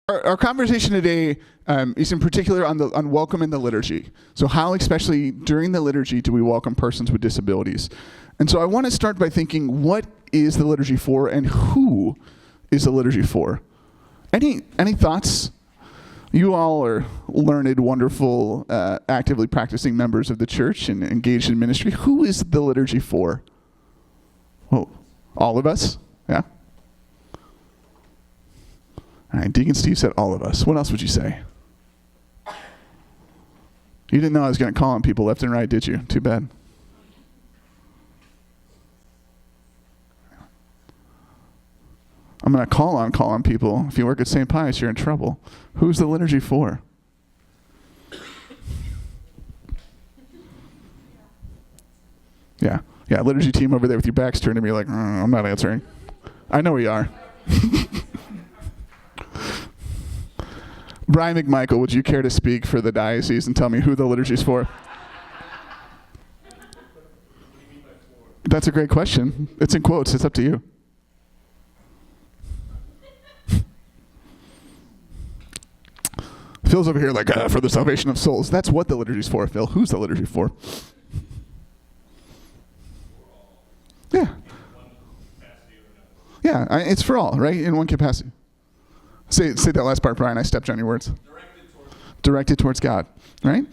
Our conversation today is in particular on welcome in the liturgy. So how, especially during the liturgy, do we welcome persons with disabilities? And so I want to start by thinking, what is the liturgy for, and who is the liturgy for? Any thoughts? You all are learned, wonderful, actively practicing members of the church and engaged in ministry. Who is the liturgy for? Oh, all of us? Yeah? All right, Deacon Steve said all of us. What else would you say? You didn't know I was going to call on people left and right, did you? Too bad. I'm going to call on people. If you work at St. Pius, you're in trouble. Who's the liturgy for? Yeah, liturgy team over there with your backs turned to me like, I'm not answering. I know we are. Brian McMichael, would you care to speak for the diocese and tell me who the liturgy is for? That's a great question. It's in quotes. It's up to you. Phil's over here like, for the salvation of souls. That's what the liturgy is for, Phil. Who's the liturgy for? Yeah. Yeah, it's for all, right? In one capacity. Say that last part, Brian. I stepped on your words. Directed towards God, right?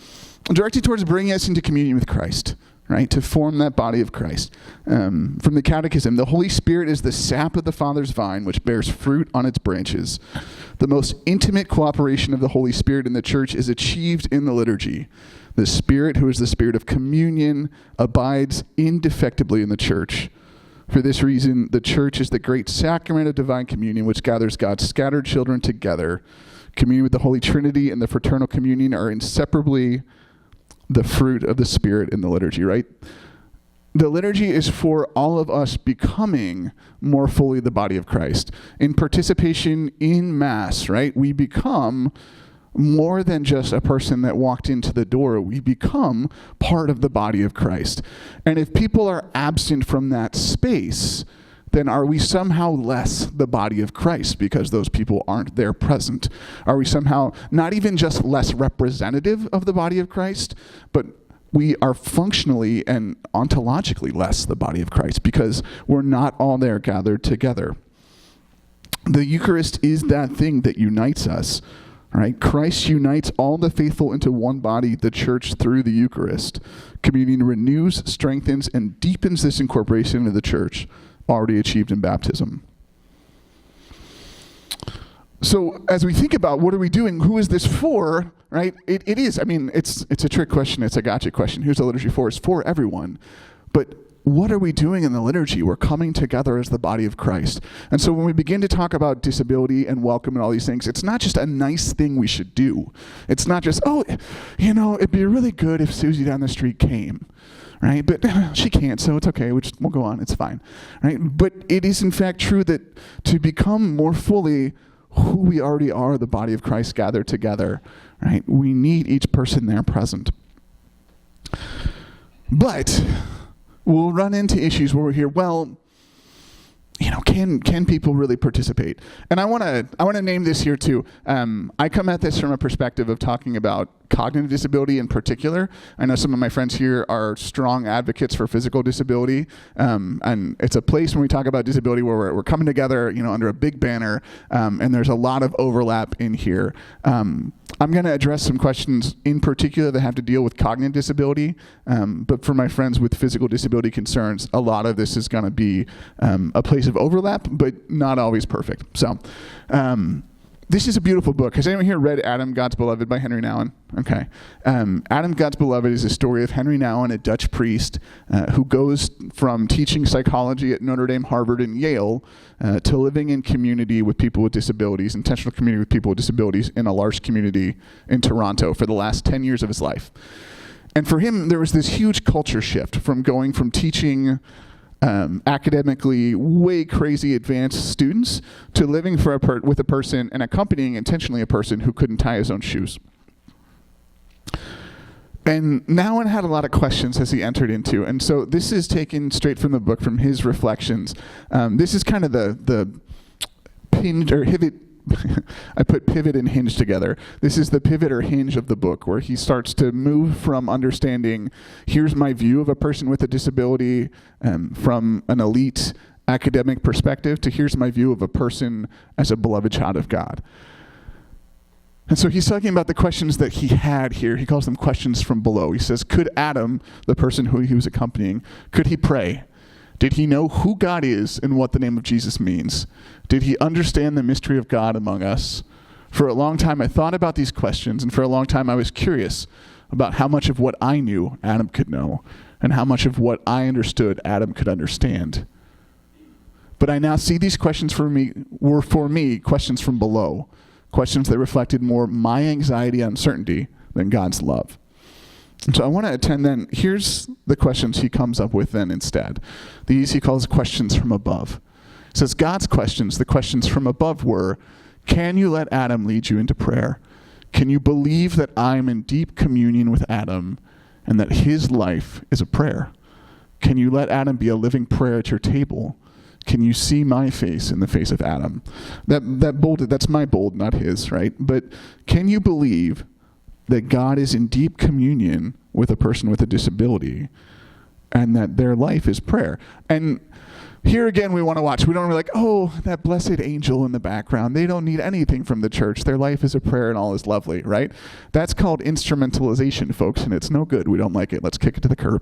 Directed towards bringing us into communion with Christ, right? To form that body of Christ. From the Catechism, the Holy Spirit is the sap of the Father's vine, which bears fruit on its branches. The most intimate cooperation of the Holy Spirit in the church is achieved in the liturgy. The Spirit, who is the Spirit of communion, abides indefectibly in the church. For this reason, the church is the great sacrament of divine communion, which gathers God's scattered children together. Communion with the Holy Trinity and the fraternal communion are inseparably the fruit of the Spirit in the liturgy, right? The liturgy is for all of us becoming more fully the body of Christ. In participation in Mass, right, we become more than just a person that walked into the door. We become part of the body of Christ. And if people are absent from that space, then are we somehow less the body of Christ because those people aren't there present? Are we somehow not even just less representative of the body of Christ, but we are functionally and ontologically less the body of Christ because we're not all there gathered together? The Eucharist is that thing that unites us. Right? Christ unites all the faithful into one body, the church, through the Eucharist. Communion renews, strengthens, and deepens this incorporation into the church, already achieved in baptism. So as we think about what are we doing, who is this for, right? It is, it's a trick question, it's a gotcha question. Who's the liturgy for? It's for everyone. But what are we doing in the liturgy? We're coming together as the body of Christ. And so when we begin to talk about disability and welcome and all these things, it's not just a nice thing we should do. It's not just, it'd be really good if Susie down the street came, right? But she can't, so it's okay. We'll go on. It's fine, right? But it is in fact true that to become more fully who we already are, the body of Christ gathered together, right? We need each person there present. But we'll run into issues where we're here, can people really participate? And I want to name this here too. I come at this from a perspective of talking about cognitive disability in particular. I know some of my friends here are strong advocates for physical disability, and it's a place when we talk about disability where we're coming together, under a big banner, and there's a lot of overlap in here. I'm going to address some questions in particular that have to deal with cognitive disability, but for my friends with physical disability concerns, a lot of this is going to be a place of overlap, but not always perfect. So this is a beautiful book. Has anyone here read Adam, God's Beloved by Henry Nouwen? Okay. Adam, God's Beloved is a story of Henry Nouwen, a Dutch priest who goes from teaching psychology at Notre Dame, Harvard, and Yale to living in community with people with disabilities, intentional community with people with disabilities in a large community in Toronto for the last 10 years of his life. And for him, there was this huge culture shift from going from teaching academically way crazy advanced students to living with a person and accompanying intentionally a person who couldn't tie his own shoes. And Nouwen had a lot of questions as he entered into, and so this is taken straight from the book, from his reflections. This is kind of the pinned or I put pivot and hinge together. This is the pivot or hinge of the book, where he starts to move from understanding, here's my view of a person with a disability from an elite academic perspective, to here's my view of a person as a beloved child of God. And so he's talking about the questions that he had here. He calls them questions from below. He says, could Adam, the person who he was accompanying, could he pray? Did he know who God is and what the name of Jesus means? Did he understand the mystery of God among us? For a long time I thought about these questions, and for a long time I was curious about how much of what I knew Adam could know, and how much of what I understood Adam could understand. But I now see these questions were for me questions from below, questions that reflected more my anxiety and uncertainty than God's love. And so I want to attend then, here's the questions he comes up with then instead. These he calls questions from above. He says God's questions, the questions from above were, can you let Adam lead you into prayer? Can you believe that I'm in deep communion with Adam and that his life is a prayer? Can you let Adam be a living prayer at your table? Can you see my face in the face of Adam? That's my bold, not his, right? But can you believe that God is in deep communion with a person with a disability and that their life is prayer? And here again, we want to watch. We don't be like, oh, that blessed angel in the background. They don't need anything from the church. Their life is a prayer and all is lovely, right? That's called instrumentalization, folks, and it's no good. We don't like it. Let's kick it to the curb,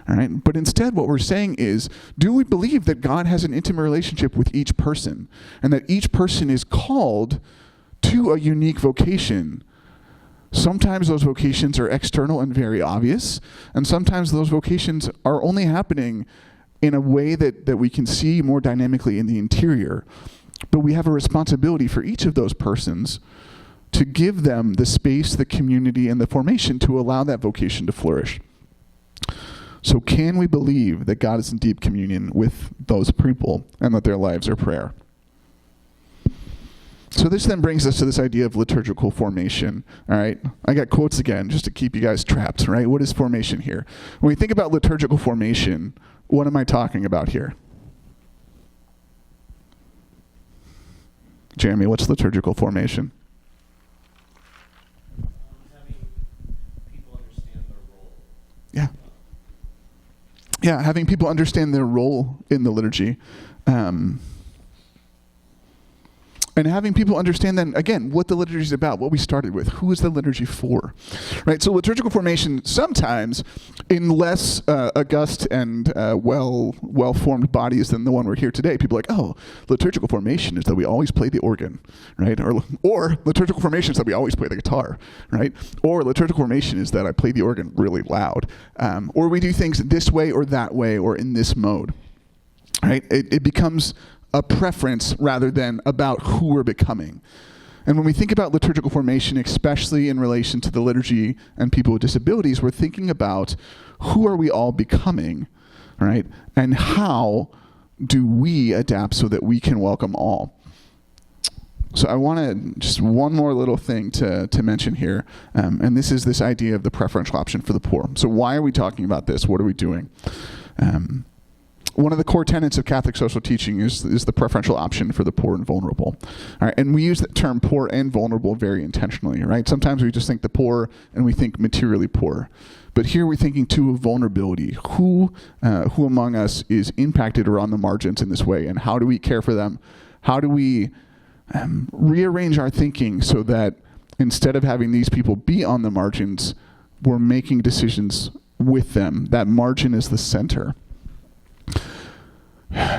all right? But instead, what we're saying is, do we believe that God has an intimate relationship with each person and that each person is called to a unique vocation? Sometimes those vocations are external and very obvious, and sometimes those vocations are only happening in a way that we can see more dynamically in the interior. But we have a responsibility for each of those persons to give them the space, the community, and the formation to allow that vocation to flourish. So can we believe that God is in deep communion with those people and that their lives are prayer? So this then brings us to this idea of liturgical formation, all right? I got quotes again, just to keep you guys trapped, right? What is formation here? When we think about liturgical formation, what am I talking about here? Jeremy, what's liturgical formation? Having people understand their role. Yeah. Yeah, having people understand their role in the liturgy. And having people understand then, again, what the liturgy is about, what we started with. Who is the liturgy for? Right? So liturgical formation, sometimes in less august and well-formed bodies than the one we're here today, people are like, oh, liturgical formation is that we always play the organ, right? Or liturgical formation is that we always play the guitar, right? Or liturgical formation is that I play the organ really loud. Or we do things this way or that way or in this mode, right? It becomes a preference rather than about who we're becoming. And when we think about liturgical formation, especially in relation to the liturgy and people with disabilities, we're thinking about who are we all becoming, right? And how do we adapt so that we can welcome all? So I want to just one more little thing to mention here, and this is this idea of the preferential option for the poor. So why are we talking about this? What are we doing? One of the core tenets of Catholic social teaching is the preferential option for the poor and vulnerable. All right, and we use the term poor and vulnerable very intentionally, right? Sometimes we just think the poor and we think materially poor. But here we're thinking too of vulnerability. Who among us is impacted or on the margins in this way, and how do we care for them? How do we rearrange our thinking so that instead of having these people be on the margins, we're making decisions with them? That margin is the center.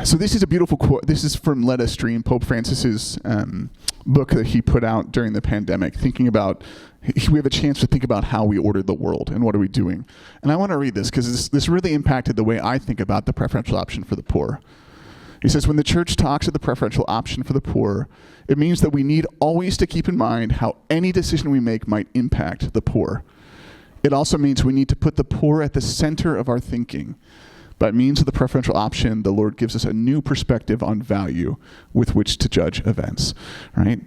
So this is a beautiful quote. This is from Let Us Dream, Pope Francis's book that he put out during the pandemic, thinking about, we have a chance to think about how we ordered the world and what are we doing. And I want to read this because this really impacted the way I think about the preferential option for the poor. He says, when the church talks of the preferential option for the poor, it means that we need always to keep in mind how any decision we make might impact the poor. It also means we need to put the poor at the center of our thinking. By means of the preferential option, the Lord gives us a new perspective on value with which to judge events, right?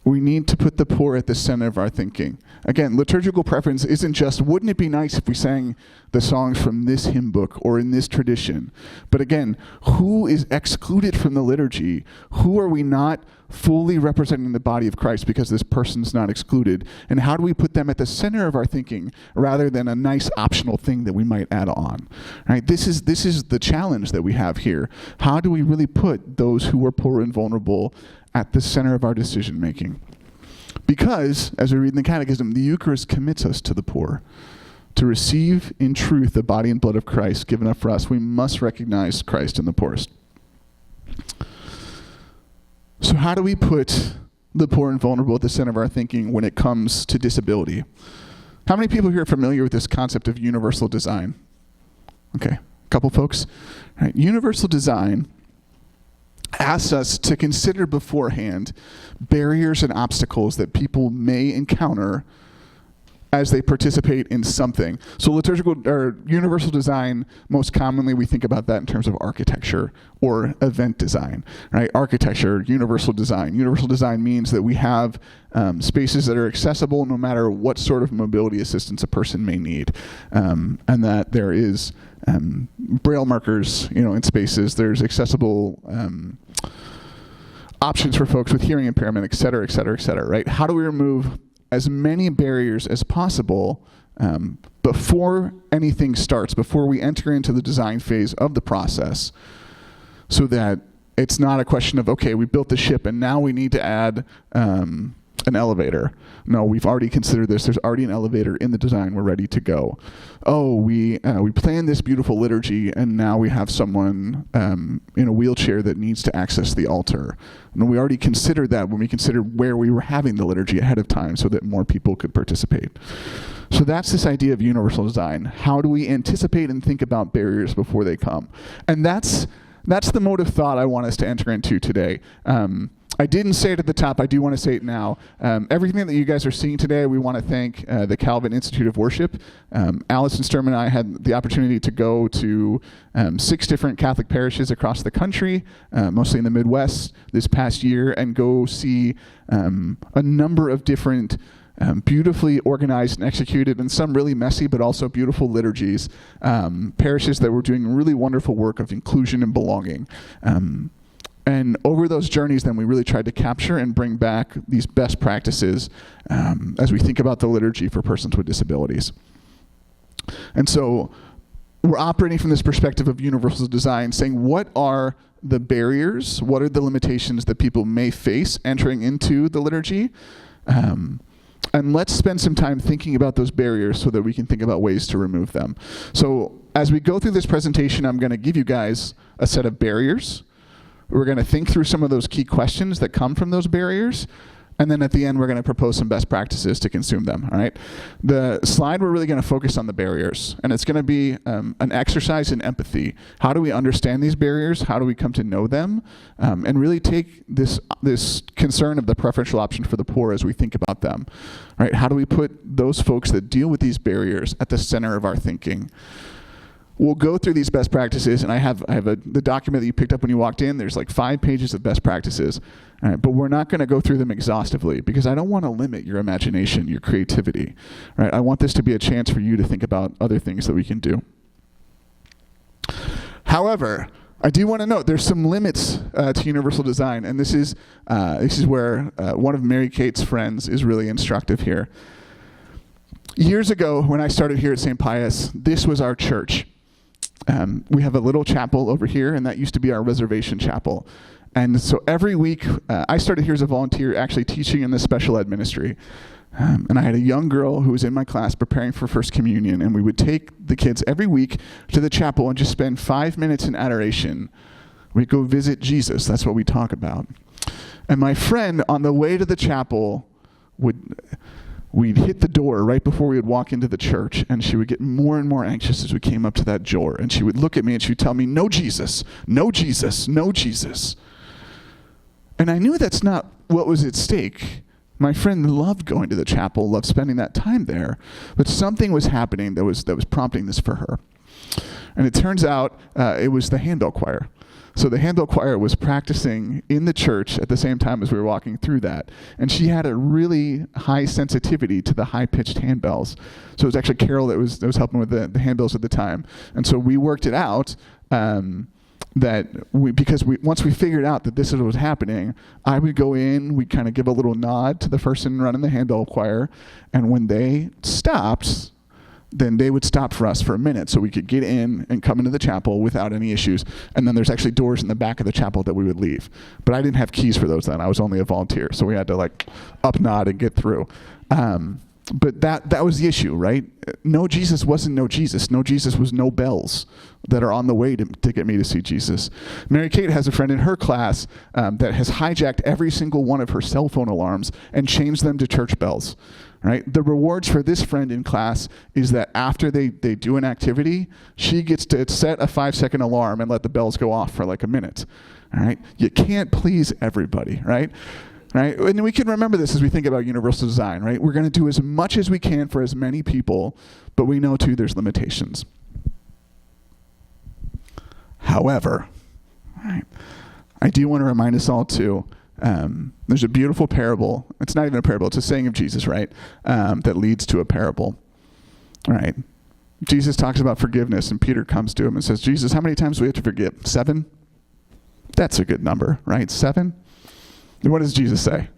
We need to put the poor at the center of our thinking. Again, liturgical preference isn't just, wouldn't it be nice if we sang the songs from this hymn book or in this tradition? But again, who is excluded from the liturgy? Who are we not fully representing the body of Christ because this person's not excluded? And how do we put them at the center of our thinking rather than a nice optional thing that we might add on? Right? This is the challenge that we have here. How do we really put those who are poor and vulnerable at the center of our decision making? Because, as we read in the Catechism, the Eucharist commits us to the poor. To receive in truth the body and blood of Christ given up for us, we must recognize Christ in the poorest. So how do we put the poor and vulnerable at the center of our thinking when it comes to disability? How many people here are familiar with this concept of universal design? Okay, a couple folks. All right, universal design asks us to consider beforehand barriers and obstacles that people may encounter as they participate in something. So liturgical or universal design, most commonly we think about that in terms of architecture or event design, right? Architecture, universal design. Universal design means that we have spaces that are accessible no matter what sort of mobility assistance a person may need, and that there is braille markers, in spaces. There's accessible options for folks with hearing impairment, et cetera, et cetera, et cetera, right? How do we remove as many barriers as possible before anything starts, before we enter into the design phase of the process, so that it's not a question of, okay, we built the ship and now we need to add an elevator. No, we've already considered this. There's already an elevator in the design. We're ready to go. Oh, we planned this beautiful liturgy, and now we have someone in a wheelchair that needs to access the altar. And we already considered that when we considered where we were having the liturgy ahead of time so that more people could participate. So that's this idea of universal design. How do we anticipate and think about barriers before they come? And that's the mode of thought I want us to enter into today. I didn't say it at the top. I do want to say it now. Everything that you guys are seeing today, we want to thank the Calvin Institute of Worship. Allison Sturm and I had the opportunity to go to 6 different Catholic parishes across the country, mostly in the Midwest, this past year, and go see a number of different beautifully organized and executed, and some really messy but also beautiful liturgies, parishes that were doing really wonderful work of inclusion and belonging. And over those journeys, then we really tried to capture and bring back these best practices as we think about the liturgy for persons with disabilities. And so we're operating from this perspective of universal design, saying what are the barriers, what are the limitations that people may face entering into the liturgy? And let's spend some time thinking about those barriers so that we can think about ways to remove them. So as we go through this presentation, I'm going to give you guys a set of barriers. We're going to think through some of those key questions that come from those barriers. And then at the end, we're going to propose some best practices to consume them, all right? The slide, we're really going to focus on the barriers. And it's going to be an exercise in empathy. How do we understand these barriers? How do we come to know them? And really take this concern of the preferential option for the poor as we think about them, right? How do we put those folks that deal with these barriers at the center of our thinking? We'll go through these best practices, and I have the document that you picked up when you walked in. There's like 5 pages of best practices, but we're not going to go through them exhaustively because I don't want to limit your imagination, your creativity, right? I want this to be a chance for you to think about other things that we can do. However, I do want to note there's some limits to universal design, and this is where one of Mary Kate's friends is really instructive here. Years ago, when I started here at St. Pius, this was our church. We have a little chapel over here, and that used to be our reservation chapel. And so every week, I started here as a volunteer, actually teaching in the special ed ministry. And I had a young girl who was in my class preparing for First Communion, and we would take the kids every week to the chapel and just spend 5 minutes in adoration. We'd go visit Jesus. That's what we talk about. And my friend, on the way to the chapel, we'd hit the door right before we would walk into the church, and she would get more and more anxious as we came up to that door. And she would look at me and she would tell me, "No Jesus, no Jesus, no Jesus." And I knew that's not what was at stake. My friend loved going to the chapel, loved spending that time there, but something was happening that was prompting this for her. And it turns out it was the handbell choir. So the handbell choir was practicing in the church at the same time as we were walking through that. And she had a really high sensitivity to the high-pitched handbells. So it was actually Carol that was helping with the handbells at the time. And so we worked it out once we figured out that this is what was happening, I would go in, we'd kind of give a little nod to the person running the handbell choir, and when they stopped, then they would stop for us for a minute so we could get in and come into the chapel without any issues. And then there's actually doors in the back of the chapel that we would leave. But I didn't have keys for those then. I was only a volunteer. So we had to up nod and get through. But that was the issue, right? No Jesus wasn't no Jesus. No Jesus was no bells that are on the way to get me to see Jesus. Mary Kate has a friend in her class that has hijacked every single one of her cell phone alarms and changed them to church bells. Right? The rewards for this friend in class is that after they do an activity, she gets to set a 5-second alarm and let the bells go off for a minute. All right? You can't please everybody, right? Right? And we can remember this as we think about universal design, right? We're going to do as much as we can for as many people, but we know too there's limitations. However, right, I do want to remind us all too, there's a beautiful parable. It's not even a parable, it's a saying of Jesus, right? That leads to a parable, right? Jesus talks about forgiveness, and Peter comes to him and says, Jesus, how many times do we have to forgive? 7? That's a good number, right? 7? And what does Jesus say?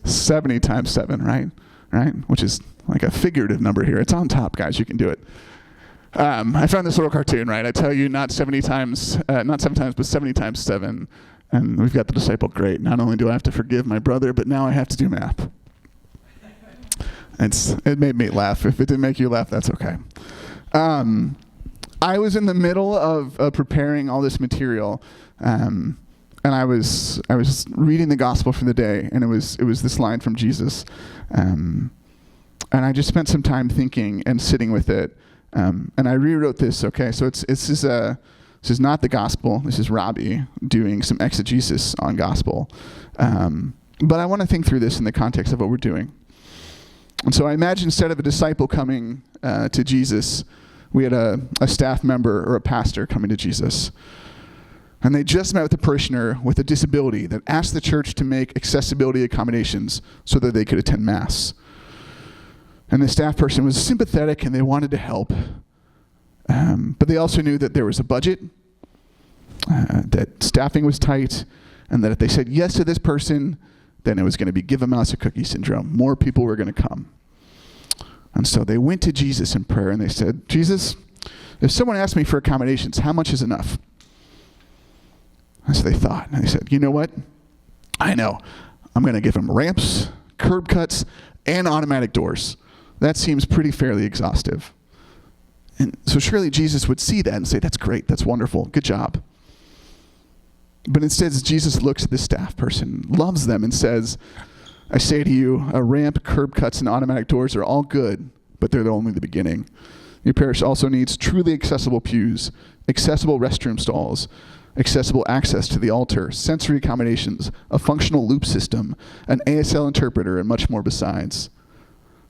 70 times 7, right? Right? Which is like a figurative number here. It's on top, guys. You can do it. I found this little cartoon, right? I tell you not 70 times, not 7 times, but 70 times 7. And we've got the disciple, great. Not only do I have to forgive my brother, but now I have to do math. It made me laugh. If it didn't make you laugh, that's okay. I was in the middle of preparing all this material, and I was reading the gospel for the day, and it was this line from Jesus, and I just spent some time thinking and sitting with it, and I rewrote this. Okay, so this is not the gospel. This is Robby doing some exegesis on gospel, but I want to think through this in the context of what we're doing. And so I imagine instead of a disciple coming to Jesus, we had a staff member or a pastor coming to Jesus. And they just met with a parishioner with a disability that asked the church to make accessibility accommodations so that they could attend Mass. And the staff person was sympathetic and they wanted to help. But they also knew that there was a budget, that staffing was tight, and that if they said yes to this person, then it was going to be give a mouse a cookie syndrome. More people were going to come. And so they went to Jesus in prayer and they said, Jesus, if someone asked me for accommodations, how much is enough? And so they thought, and they said, you know what? I know. I'm going to give them ramps, curb cuts, and automatic doors. That seems pretty fairly exhaustive. And so surely Jesus would see that and say, that's great, that's wonderful, good job. But instead, Jesus looks at the staff person, loves them, and says, I say to you, a ramp, curb cuts, and automatic doors are all good, but they're only the beginning. Your parish also needs truly accessible pews, accessible restroom stalls, accessible access to the altar, sensory accommodations, a functional loop system, an ASL interpreter, and much more besides.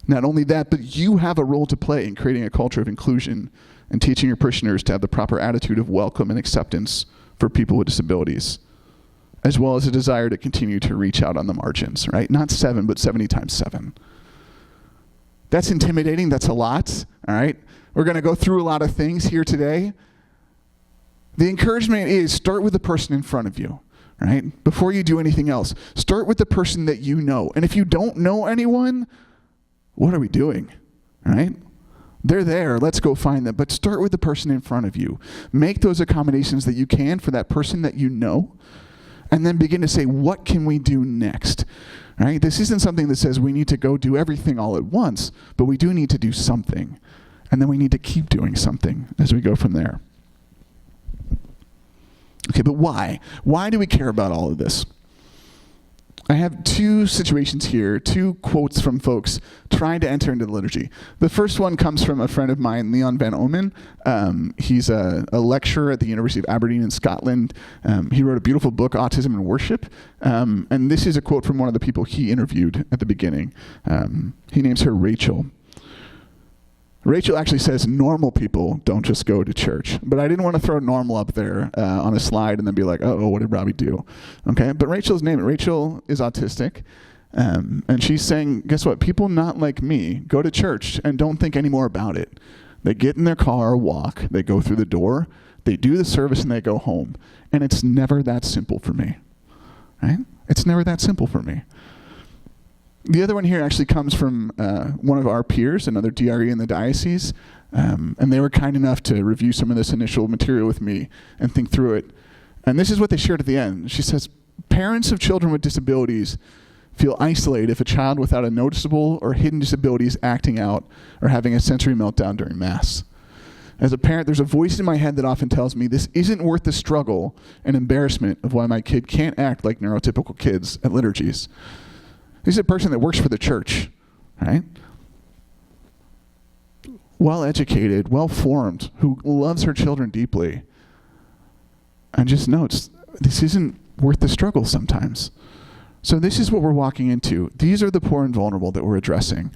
Not only that, but you have a role to play in creating a culture of inclusion and teaching your parishioners to have the proper attitude of welcome and acceptance for people with disabilities, as well as a desire to continue to reach out on the margins, right? Not 7, but 70 times 7. That's intimidating. That's a lot, all right? We're going to go through a lot of things here today. The encouragement is start with the person in front of you, right? Before you do anything else, start with the person that you know. And if you don't know anyone, what are we doing, right? They're there. Let's go find them. But start with the person in front of you. Make those accommodations that you can for that person that you know, and then begin to say, what can we do next, right? This isn't something that says we need to go do everything all at once, but we do need to do something. And then we need to keep doing something as we go from there. Okay, but why? Why do we care about all of this? I have 2 situations here, 2 quotes from folks trying to enter into the liturgy. The first one comes from a friend of mine, Leon Van Omen. He's a lecturer at the University of Aberdeen in Scotland. He wrote a beautiful book, Autism and Worship. And this is a quote from one of the people he interviewed at the beginning. He names her Rachel. Rachel actually says normal people don't just go to church. But I didn't want to throw normal up there on a slide and then be like, oh, what did Robby do? Okay, but Rachel's name it. Rachel is autistic. And she's saying, guess what? People not like me go to church and don't think any more about it. They get in their car, walk, they go through the door, they do the service, and they go home. And it's never that simple for me. Right? It's never that simple for me. The other one here actually comes from one of our peers, another DRE in the diocese, and they were kind enough to review some of this initial material with me and think through it. And this is what they shared at the end. She says, parents of children with disabilities feel isolated if a child without a noticeable or hidden disability is acting out or having a sensory meltdown during Mass. As a parent, there's a voice in my head that often tells me this isn't worth the struggle and embarrassment of why my kid can't act like neurotypical kids at liturgies. This is a person that works for the church, right? Well-educated, well-formed, who loves her children deeply. And just notes, this isn't worth the struggle sometimes. So this is what we're walking into. These are the poor and vulnerable that we're addressing.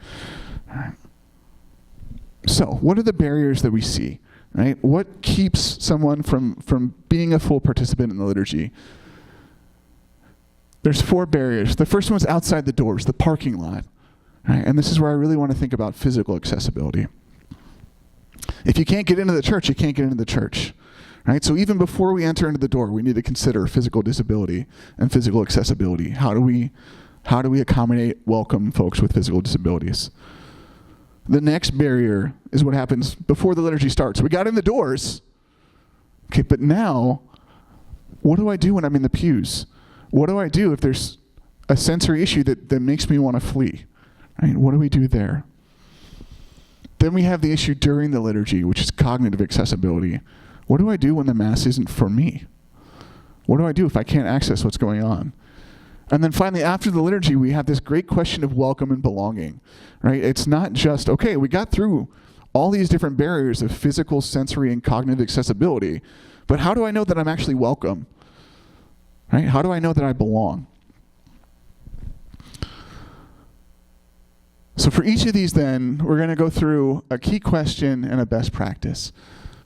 So what are the barriers that we see, right? What keeps someone from being a full participant in the liturgy? There's 4 barriers. The first one's outside the doors, the parking lot. Right? And this is where I really want to think about physical accessibility. If you can't get into the church, you can't get into the church. Right? So even before we enter into the door, we need to consider physical disability and physical accessibility. How do we accommodate, welcome folks with physical disabilities? The next barrier is what happens before the liturgy starts. We got in the doors. Okay, but now, what do I do when I'm in the pews? What do I do if there's a sensory issue that makes me want to flee? Right? What do we do there? Then we have the issue during the liturgy, which is cognitive accessibility. What do I do when the Mass isn't for me? What do I do if I can't access what's going on? And then finally, after the liturgy, we have this great question of welcome and belonging. Right? It's not just, okay, we got through all these different barriers of physical, sensory, and cognitive accessibility, but how do I know that I'm actually welcome? Right? How do I know that I belong? So for each of these then, we're going to go through a key question and a best practice.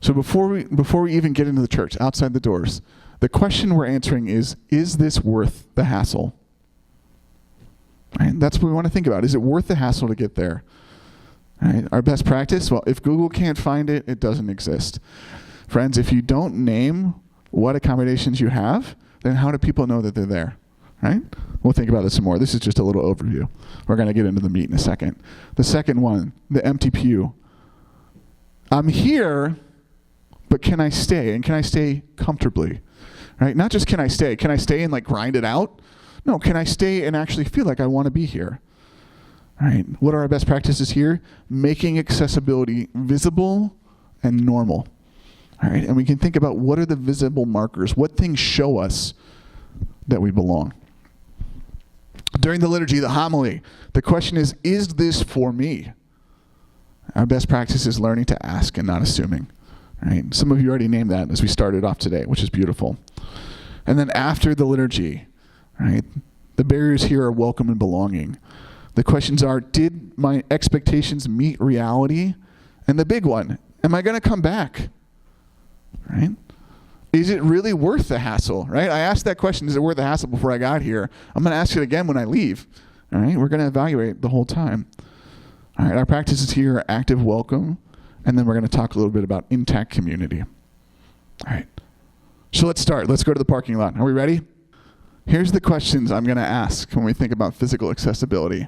So before we even get into the church, outside the doors, the question we're answering is this worth the hassle? Right? That's what we want to think about. Is it worth the hassle to get there? Right? Our best practice? Well, if Google can't find it, it doesn't exist. Friends, if you don't name what accommodations you have, then how do people know that they're there? Right? We'll think about this some more. This is just a little overview. We're going to get into the meat in a second. The second one, the empty pew. I'm here, but can I stay? And can I stay comfortably? Right? Not just can I stay and like grind it out? No, can I stay and actually feel like I want to be here? Right? What are our best practices here? Making accessibility visible and normal. All right? And we can think about what are the visible markers? What things show us that we belong? During the liturgy, the homily, the question is this for me? Our best practice is learning to ask and not assuming. Right? Some of you already named that as we started off today, which is beautiful. And then after the liturgy, right, the barriers here are welcome and belonging. The questions are, did my expectations meet reality? And the big one, am I going to come back? Right? Is it really worth the hassle? Right? I asked that question, is it worth the hassle before I got here? I'm going to ask it again when I leave. All right? We're going to evaluate the whole time. All right, our practices here are active welcome, and then we're going to talk a little bit about intact community. All right. So let's start. Let's go to the parking lot. Are we ready? Here's the questions I'm going to ask when we think about physical accessibility.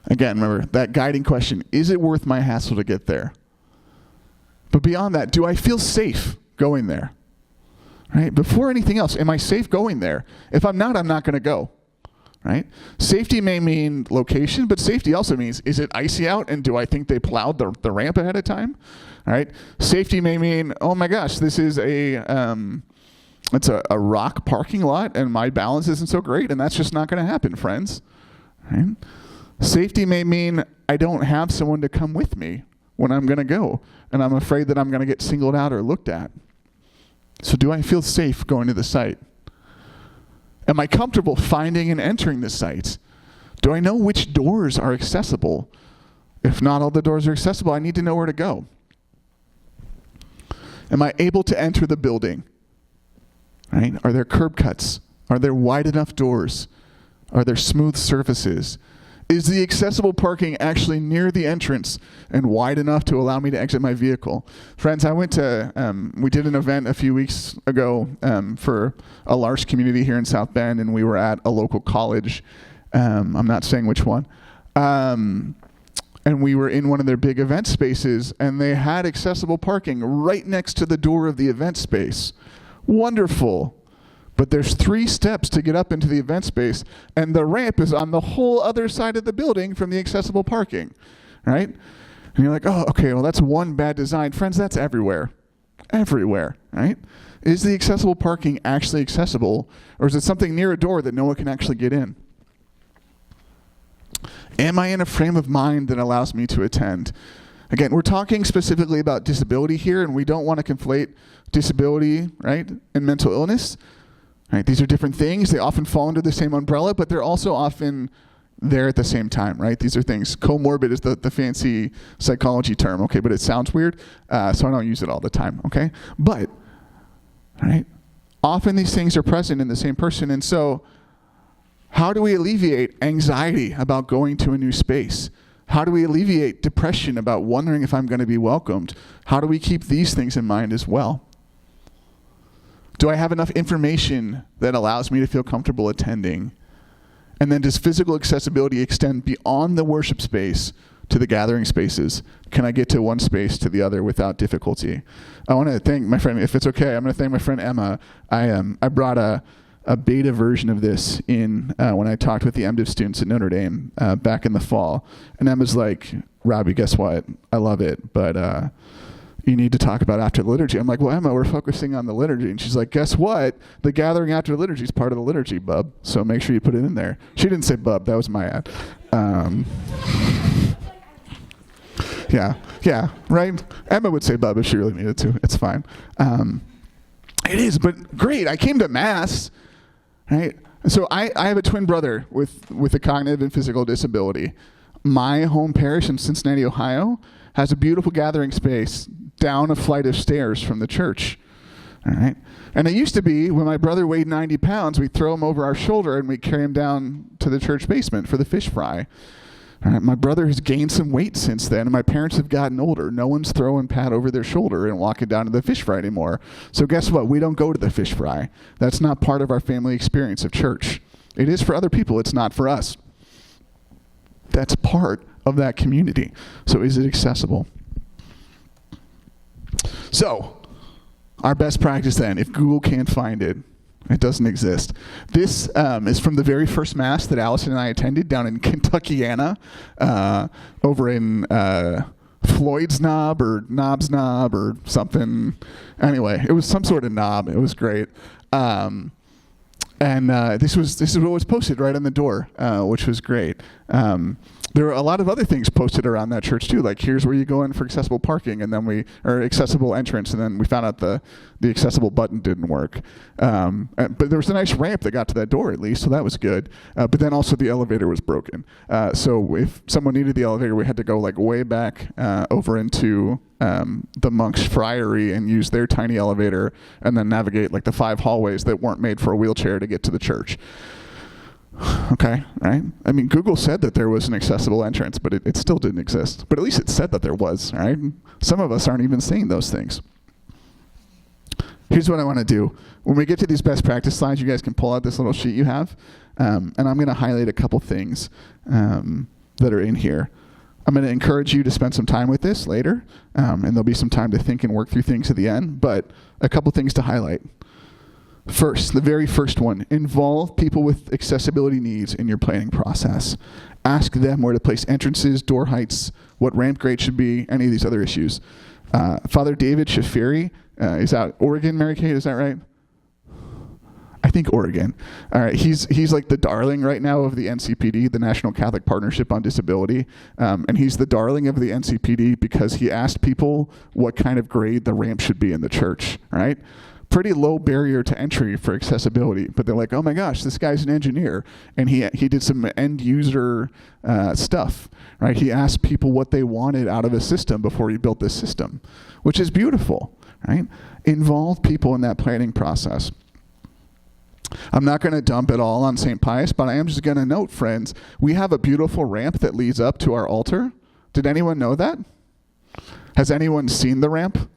Again, remember, that guiding question, is it worth my hassle to get there? But beyond that, do I feel safe going there? Right? Before anything else, am I safe going there? If I'm not going to go. Right? Safety may mean location, but safety also means, is it icy out and do I think they plowed the ramp ahead of time? All right? Safety may mean, oh my gosh, this is it's a rock parking lot and my balance isn't so great and that's just not going to happen, friends. Right? Safety may mean I don't have someone to come with me when I'm going to go and I'm afraid that I'm going to get singled out or looked at. So do I feel safe going to the site? Am I comfortable finding and entering the site? Do I know which doors are accessible? If not all the doors are accessible, I need to know where to go. Am I able to enter the building? Right? Are there curb cuts? Are there wide enough doors? Are there smooth surfaces? Is the accessible parking actually near the entrance and wide enough to allow me to exit my vehicle? Friends, I went to, we did an event a few weeks ago for a large community here in South Bend, and we were at a local college. I'm not saying which one. And we were in one of their big event spaces, and they had accessible parking right next to the door of the event space. Wonderful. But there's 3 steps to get up into the event space, and the ramp is on the whole other side of the building from the accessible parking, right? And you're like, oh, okay, well, that's one bad design. Friends, that's everywhere. Everywhere, right? Is the accessible parking actually accessible, or is it something near a door that no one can actually get in? Am I in a frame of mind that allows me to attend? Again, we're talking specifically about disability here, and we don't want to conflate disability, right, and mental illness. Right? These are different things. They often fall under the same umbrella, but they're also often there at the same time, right? These are things. Comorbid is the fancy psychology term, okay, but it sounds weird, so I don't use it all the time, okay? But, right, often these things are present in the same person, and so how do we alleviate anxiety about going to a new space? How do we alleviate depression about wondering if I'm going to be welcomed? How do we keep these things in mind as well? Do I have enough information that allows me to feel comfortable attending? And then does physical accessibility extend beyond the worship space to the gathering spaces? Can I get to one space to the other without difficulty? I want to thank my friend, if it's okay, I'm going to thank my friend Emma. I brought a beta version of this in when I talked with the MDiv students at Notre Dame back in the fall. And Emma's like, Robby, guess what? I love it, but you need to talk about after the liturgy. I'm like, well, Emma, we're focusing on the liturgy. And she's like, guess what? The gathering after the liturgy is part of the liturgy, bub. So make sure you put it in there. She didn't say bub. That was my ad. Yeah, right? Emma would say bub if she really needed to. It's fine. It is, but great. I came to Mass, right? So I have a twin brother with a cognitive and physical disability. My home parish in Cincinnati, Ohio, has a beautiful gathering space down a flight of stairs from the church. All right. And it used to be when my brother weighed 90 pounds, we'd throw him over our shoulder and we'd carry him down to the church basement for the fish fry. All right. My brother has gained some weight since then, and my parents have gotten older. No one's throwing Pat over their shoulder and walking down to the fish fry anymore. So guess what? We don't go to the fish fry. That's not part of our family experience of church. It is for other people. It's not for us. That's part of that community. So is it accessible? So, our best practice then, if Google can't find it, it doesn't exist. This is from the very first Mass that Allison and I attended down in Kentuckiana, over in Floyd's Knob or Knob's Knob or something. Anyway, it was some sort of knob. It was great. And this is what was posted right on the door, which was great. There were a lot of other things posted around that church too, like here's where you go in for accessible parking, and then or accessible entrance, and then we found out the accessible button didn't work. But there was a nice ramp that got to that door at least, so that was good. But then also the elevator was broken. So if someone needed the elevator, we had to go like way back over into the monks' friary and use their tiny elevator, and then navigate like the 5 hallways that weren't made for a wheelchair to get to the church. Okay, right? I mean, Google said that there was an accessible entrance, but it still didn't exist. But at least it said that there was, right? Some of us aren't even seeing those things. Here's what I want to do. When we get to these best practice slides, you guys can pull out this little sheet you have, and I'm going to highlight a couple things that are in here. I'm going to encourage you to spend some time with this later, and there'll be some time to think and work through things at the end, but a couple things to highlight. First, the very first one, involve people with accessibility needs in your planning process. Ask them where to place entrances, door heights, what ramp grade should be, any of these other issues. Father David Shafiri is out Oregon, Mary Kate, is that right? I think Oregon. All right, he's like the darling right now of the NCPD, the National Catholic Partnership on Disability, and he's the darling of the NCPD because he asked people what kind of grade the ramp should be in the church, right? pretty low barrier to entry for accessibility, but they're like, oh my gosh, this guy's an engineer, and he did some end user stuff, right? He asked people what they wanted out of a system before he built this system, which is beautiful, right? Involve people in that planning process. I'm not going to dump it all on St. Pius, but I am just going to note, friends, we have a beautiful ramp that leads up to our altar. Did anyone know that? Has anyone seen the ramp?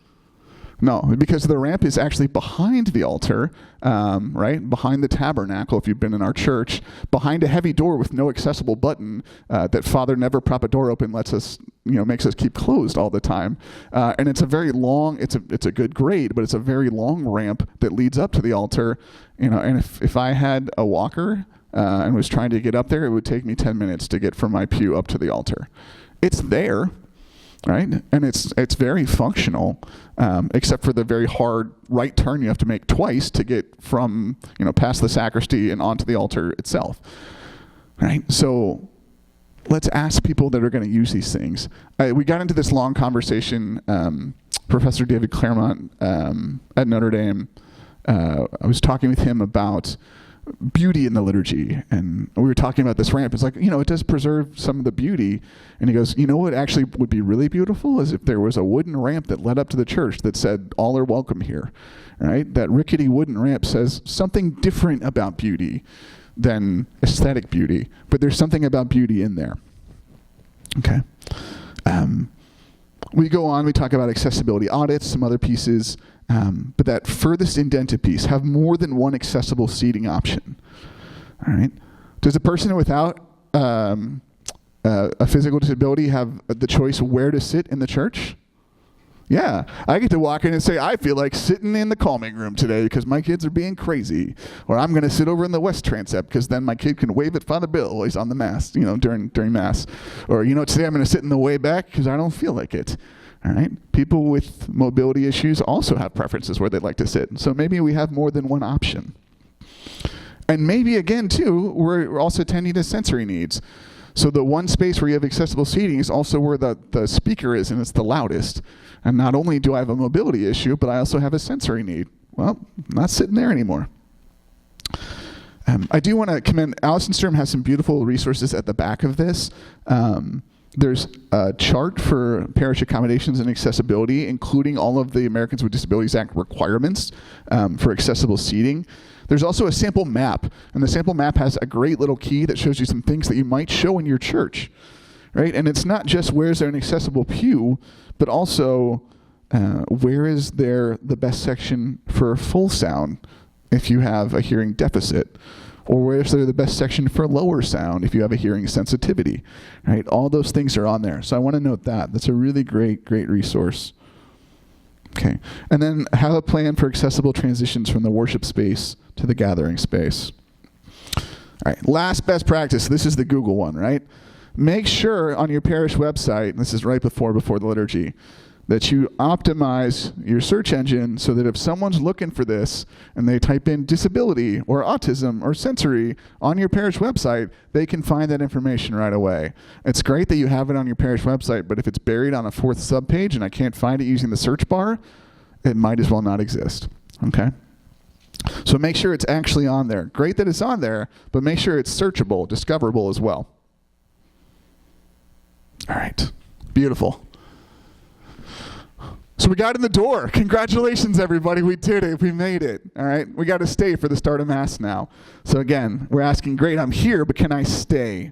No, because the ramp is actually behind the altar, right? Behind the tabernacle, if you've been in our church, behind a heavy door with no accessible button that Father never prop a door open, lets us, makes us keep closed all the time. And it's a very long, it's a good grade, but it's a very long ramp that leads up to the altar. And if I had a walker and was trying to get up there, it would take me 10 minutes to get from my pew up to the altar. It's there. Right? And it's very functional, except for the very hard right turn you have to make twice to get from, past the sacristy and onto the altar itself. Right? So let's ask people that are going to use these things. We got into this long conversation, Professor David Claremont at Notre Dame, I was talking with him about beauty in the liturgy, and we were talking about this ramp. It's like, it does preserve some of the beauty. And he goes, what actually would be really beautiful is if there was a wooden ramp that led up to the church that said, all are welcome here, right? That rickety wooden ramp says something different about beauty than aesthetic beauty, but there's something about beauty in there. Okay. We go on, we talk about accessibility audits, some other pieces. But that furthest indented piece, have more than one accessible seating option. All right. Does a person without a physical disability have the choice where to sit in the church? Yeah. I get to walk in and say, I feel like sitting in the calming room today because my kids are being crazy. Or I'm going to sit over in the west transept because then my kid can wave at Father Bill while he's on the Mass, during Mass. Or, today I'm going to sit in the way back because I don't feel like it. All right. People with mobility issues also have preferences where they'd like to sit. So maybe we have more than one option. And maybe, again, too, we're also tending to sensory needs. So the one space where you have accessible seating is also where the speaker is, and it's the loudest. And not only do I have a mobility issue, but I also have a sensory need. Well, I'm not sitting there anymore. I do want to commend, Allison Sturm has some beautiful resources at the back of this. There's a chart for parish accommodations and accessibility, including all of the Americans with Disabilities Act requirements for accessible seating. There's also a sample map, and the sample map has a great little key that shows you some things that you might show in your church, right? And it's not just where's there an accessible pew, but also where is there the best section for full sound if you have a hearing deficit. Or where is there the best section for lower sound if you have a hearing sensitivity, right? All those things are on there. So I want to note that. That's a really great resource. Okay. And then have a plan for accessible transitions from the worship space to the gathering space. All right. Last best practice. This is the Google one, right? Make sure on your parish website, this is right before the liturgy, that you optimize your search engine so that if someone's looking for this and they type in disability or autism or sensory on your parish website, they can find that information right away. It's great that you have it on your parish website, but if it's buried on a fourth subpage and I can't find it using the search bar, it might as well not exist, okay? So make sure it's actually on there. Great that it's on there, but make sure it's searchable, discoverable as well. All right, beautiful. So we got in the door. Congratulations, everybody. We did it. We made it. All right. We got to stay for the start of Mass now. So again, we're asking, great, I'm here, but can I stay?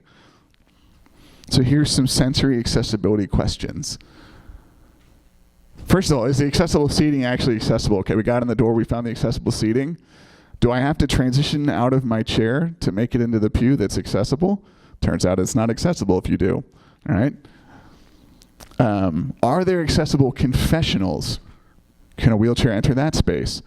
So here's some sensory accessibility questions. First of all, is the accessible seating actually accessible? Okay, we got in the door. We found the accessible seating. Do I have to transition out of my chair to make it into the pew that's accessible? Turns out it's not accessible if you do. All right. Are there accessible confessionals? Can a wheelchair enter that space?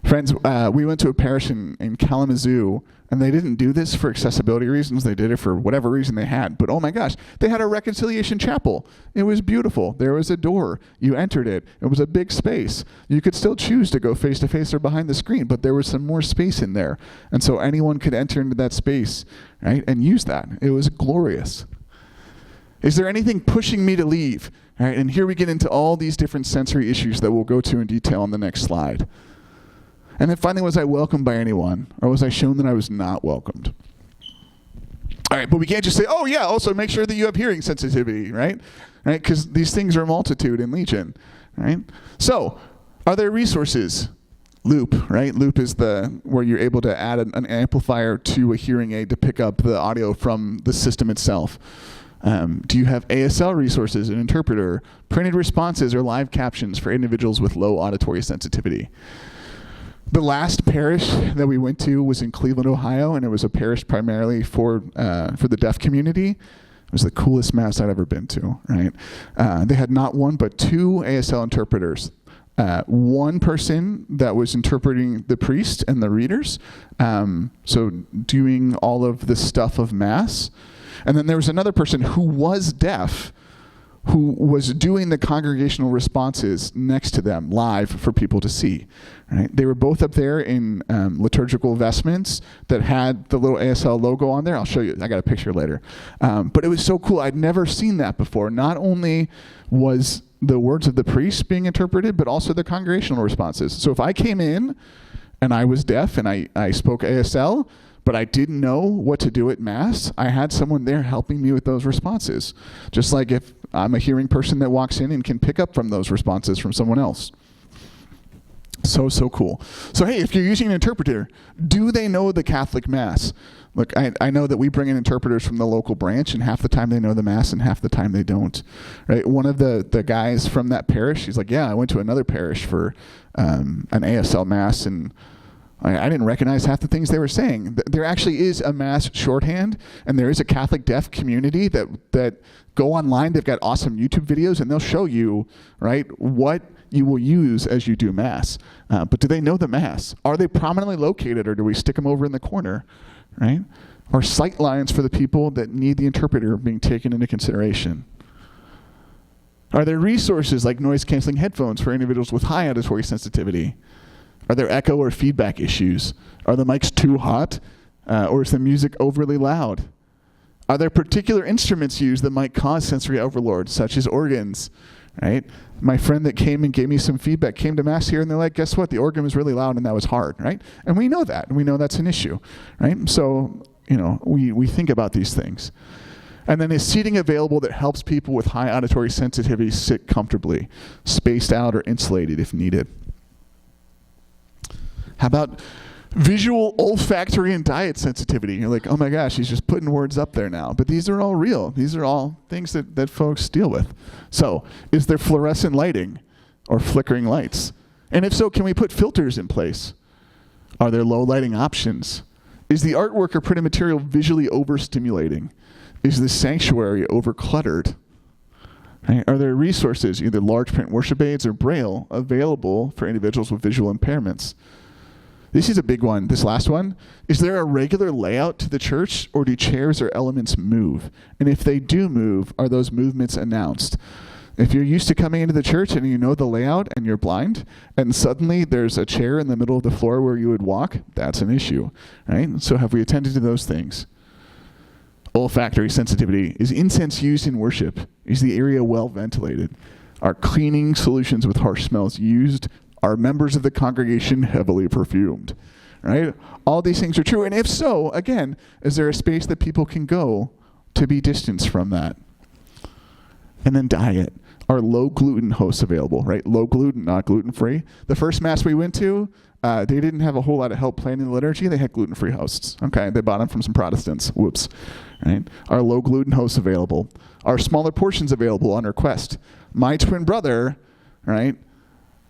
Friends, we went to a parish in Kalamazoo, and they didn't do this for accessibility reasons. They did it for whatever reason they had. But oh my gosh, they had a reconciliation chapel. It was beautiful. There was a door. You entered it. It was a big space. You could still choose to go face to face or behind the screen, but there was some more space in there. And so anyone could enter into that space, right, and use that. It was glorious. Is there anything pushing me to leave? All right, and here we get into all these different sensory issues that we'll go to in detail on the next slide. And then finally, was I welcomed by anyone? Or was I shown that I was not welcomed? All right, but we can't just say, oh yeah, also make sure that you have hearing sensitivity, right? Right? Because these things are multitude and legion, right? So, are there resources? Loop, right? Loop is where you're able to add an amplifier to a hearing aid to pick up the audio from the system itself. Do you have ASL resources, an interpreter, printed responses, or live captions for individuals with low auditory sensitivity? The last parish that we went to was in Cleveland, Ohio, and it was a parish primarily for the deaf community. It was the coolest mass I'd ever been to, right? They had not one, but 2 ASL interpreters. One person that was interpreting the priest and the readers, so doing all of the stuff of Mass. And then there was another person who was deaf, who was doing the congregational responses next to them live for people to see. Right? They were both up there in liturgical vestments that had the little ASL logo on there. I'll show you. I got a picture later. But it was so cool. I'd never seen that before. Not only was the words of the priest being interpreted, but also the congregational responses. So if I came in and I was deaf and I spoke ASL, but I didn't know what to do at Mass, I had someone there helping me with those responses. Just like if I'm a hearing person that walks in and can pick up from those responses from someone else. So cool. So hey, if you're using an interpreter, do they know the Catholic Mass? Look, I know that we bring in interpreters from the local branch, and half the time they know the Mass and half the time they don't. Right? One of the guys from that parish, he's like, yeah, I went to another parish for an ASL Mass, and I didn't recognize half the things they were saying. There actually is a Mass shorthand, and there is a Catholic deaf community that go online. They've got awesome YouTube videos, and they'll show you, right, what you will use as you do Mass. But do they know the Mass? Are they prominently located, or do we stick them over in the corner, right? Or sight lines for the people that need the interpreter being taken into consideration? Are there resources like noise-canceling headphones for individuals with high auditory sensitivity? Are there echo or feedback issues? Are the mics too hot? Or is the music overly loud? Are there particular instruments used that might cause sensory overload, such as organs? Right? My friend that came and gave me some feedback came to Mass here, and they're like, guess what? The organ was really loud, and that was hard, right? And we know that, and we know that's an issue, right? So, we think about these things. And then is seating available that helps people with high auditory sensitivity sit comfortably, spaced out or insulated if needed? How about visual, olfactory, and diet sensitivity? You're like, oh my gosh, he's just putting words up there now. But these are all real. These are all things that folks deal with. So, is there fluorescent lighting or flickering lights? And if so, can we put filters in place? Are there low lighting options? Is the artwork or printed material visually overstimulating? Is the sanctuary overcluttered? Right? Are there resources, either large print worship aids or Braille, available for individuals with visual impairments? This is a big one, this last one. Is there a regular layout to the church, or do chairs or elements move? And if they do move, are those movements announced? If you're used to coming into the church and you know the layout and you're blind, and suddenly there's a chair in the middle of the floor where you would walk, that's an issue, right? So have we attended to those things? Olfactory sensitivity. Is incense used in worship? Is the area well ventilated? Are cleaning solutions with harsh smells used? Are members of the congregation heavily perfumed? Right? All these things are true. And if so, again, is there a space that people can go to be distanced from that? And then diet. Are low gluten hosts available, right? Low gluten, not gluten-free. The first Mass we went to, they didn't have a whole lot of help planning the liturgy. They had gluten-free hosts. Okay, they bought them from some Protestants. Whoops. Right? Are low gluten hosts available? Are smaller portions available on request? My twin brother, right,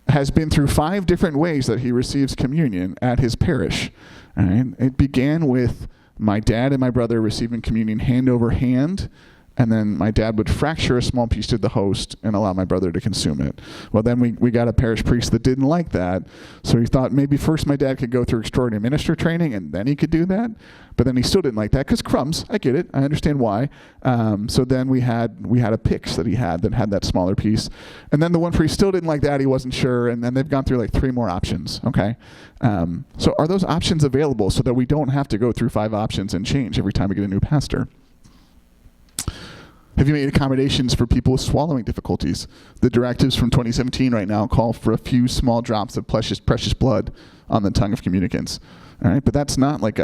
has been through 5 different ways that he receives communion at his parish. Right? It began with my dad and my brother receiving communion hand over hand, and then my dad would fracture a small piece to the host and allow my brother to consume it. Well, then we got a parish priest that didn't like that, so he thought maybe first my dad could go through extraordinary minister training and then he could do that. But then he still didn't like that because crumbs. I get it. I understand why. So then we had a Pix that he had that smaller piece, and then the one priest still didn't like that. He wasn't sure, and then they've gone through like 3 more options. Okay, so are those options available so that we don't have to go through 5 options and change every time we get a new pastor? Have you made accommodations for people with swallowing difficulties? The directives from 2017 right now call for a few small drops of precious blood on the tongue of communicants. All right, but that's not like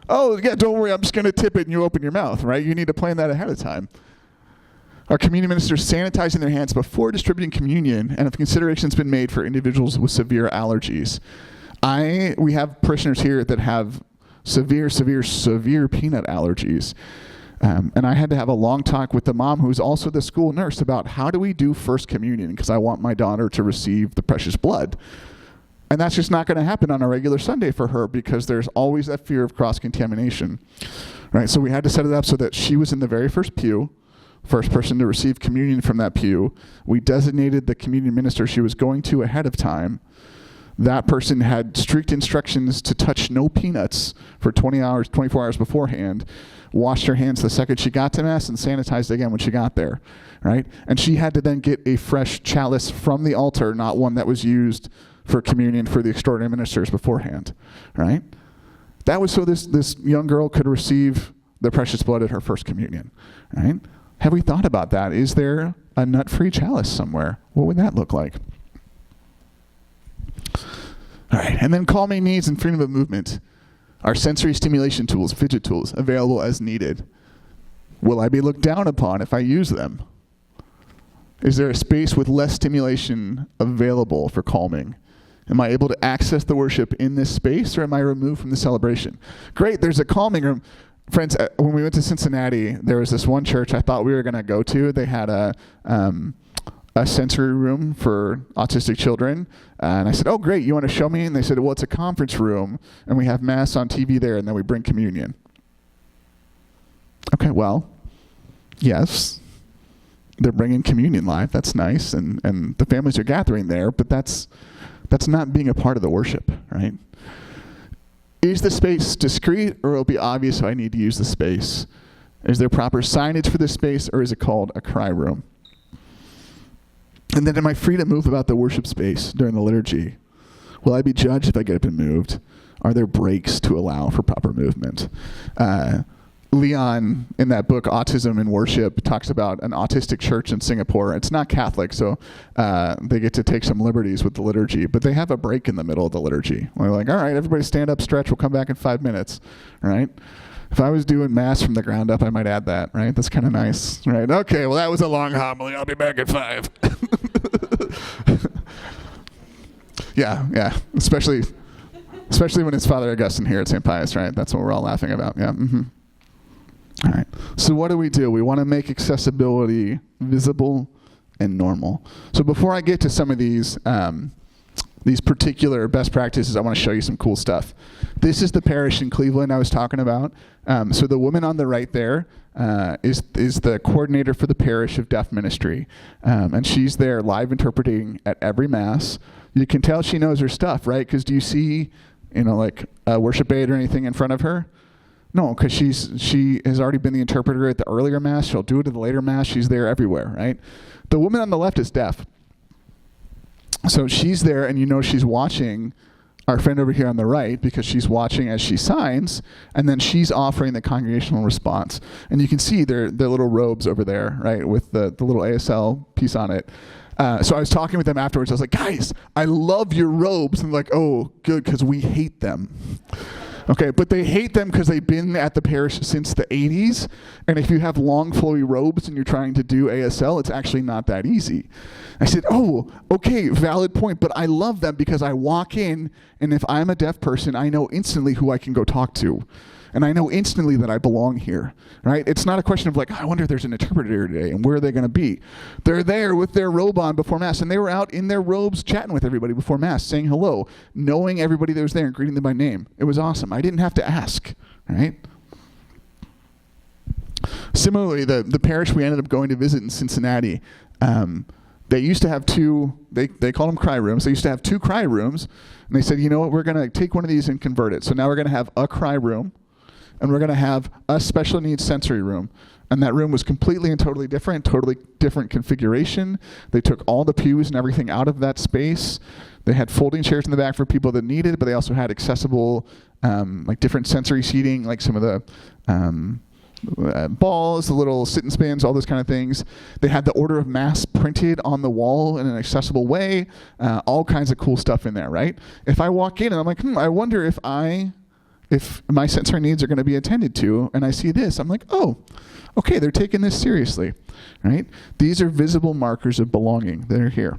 oh yeah, don't worry, I'm just going to tip it and you open your mouth, right? You need to plan that ahead of time. Are communion ministers sanitizing their hands before distributing communion, and have considerations been made for individuals with severe allergies? We have parishioners here that have severe peanut allergies. And I had to have a long talk with the mom, who's also the school nurse, about how do we do first communion, because I want my daughter to receive the precious blood. And that's just not going to happen on a regular Sunday for her, because there's always that fear of cross-contamination. Right? So we had to set it up so that she was in the very first pew, first person to receive communion from that pew. We designated the communion minister she was going to ahead of time. That person had strict instructions to touch no peanuts for 24 hours beforehand, washed her hands the second she got to Mass, and sanitized again when she got there, right? And she had to then get a fresh chalice from the altar, not one that was used for communion for the extraordinary ministers beforehand, right? That was so this young girl could receive the precious blood at her first communion, right? Have we thought about that? Is there a nut-free chalice somewhere? What would that look like? All right, and then calming needs and freedom of movement. Are sensory stimulation tools, fidget tools, available as needed? Will I be looked down upon if I use them? Is there a space with less stimulation available for calming? Am I able to access the worship in this space, or am I removed from the celebration? Great, there's a calming room. Friends, when we went to Cincinnati, there was this one church I thought we were going to go to. They had a sensory room for autistic children. And I said, oh, great, you want to show me? And they said, well, it's a conference room, and we have Mass on TV there, and then we bring communion. Okay, well, yes, they're bringing communion live. That's nice, and the families are gathering there, but that's not being a part of the worship, right? Is the space discreet, or it'll be obvious if I need to use the space? Is there proper signage for this space, or is it called a cry room? And then am I free to move about the worship space during the liturgy? Will I be judged if I get up and moved? Are there breaks to allow for proper movement? Leon, in that book, Autism in Worship, talks about an autistic church in Singapore. It's not Catholic, so they get to take some liberties with the liturgy, but they have a break in the middle of the liturgy. They're like, all right, everybody stand up, stretch, we'll come back in 5 minutes, right? If I was doing Mass from the ground up, I might add that, right? That's kind of nice, right? Okay, well, that was a long homily. I'll be back at 5. Yeah, especially when it's Father Augustine here at St. Pius, right? That's what we're all laughing about, yeah. Mm-hmm. All right, so what do? We want to make accessibility visible and normal. So before I get to some of these particular best practices, I want to show you some cool stuff. This is the parish in Cleveland I was talking about. So the woman on the right there is the coordinator for the parish of deaf ministry. And she's there live interpreting at every Mass. You can tell she knows her stuff, right? Because do you see, like a worship aid or anything in front of her? No, because she has already been the interpreter at the earlier Mass. She'll do it at the later Mass. She's there everywhere, right? The woman on the left is deaf. So she's there, and she's watching our friend over here on the right, because she's watching as she signs, and then she's offering the congregational response. And you can see their little robes over there, right, with the little ASL piece on it. So I was talking with them afterwards. I was like, guys, I love your robes. And they're like, oh, good, because we hate them. Okay, but they hate them because they've been at the parish since the 80s. And if you have long, flowy robes and you're trying to do ASL, it's actually not that easy. I said, oh, okay, valid point. But I love them because I walk in, and if I'm a deaf person, I know instantly who I can go talk to. And I know instantly that I belong here, right? It's not a question of like, I wonder if there's an interpreter here today, and where are they going to be? They're there with their robe on before Mass, and they were out in their robes chatting with everybody before Mass, saying hello, knowing everybody that was there and greeting them by name. It was awesome. I didn't have to ask, right? Similarly, the parish we ended up going to visit in Cincinnati, they used to have they called them cry rooms. They used to have 2 cry rooms, and they said, you know what, we're going to take one of these and convert it. So now we're going to have a cry room, and we're going to have a special needs sensory room. And that room was completely and totally different configuration. They took all the pews and everything out of that space. They had folding chairs in the back for people that needed, but they also had accessible, like different sensory seating, like some of the balls, the little sit and spins, all those kind of things. They had the order of Mass printed on the wall in an accessible way, all kinds of cool stuff in there, right? If I walk in and I'm like, I wonder if my sensory needs are going to be attended to, and I see this, I'm like, oh, okay, they're taking this seriously, right? These are visible markers of belonging that are here.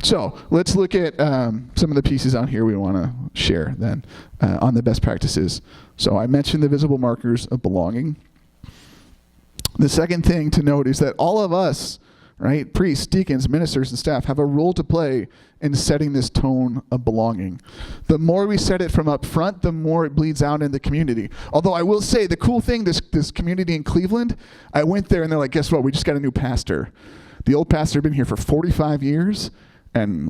So let's look at some of the pieces out here we want to share then on the best practices. So I mentioned the visible markers of belonging. The second thing to note is that all of us, right, priests, deacons, ministers, and staff have a role to play in setting this tone of belonging. The more we set it from up front, the more it bleeds out in the community. Although I will say the cool thing, this community in Cleveland, I went there and they're like, guess what? We just got a new pastor. The old pastor had been here for 45 years and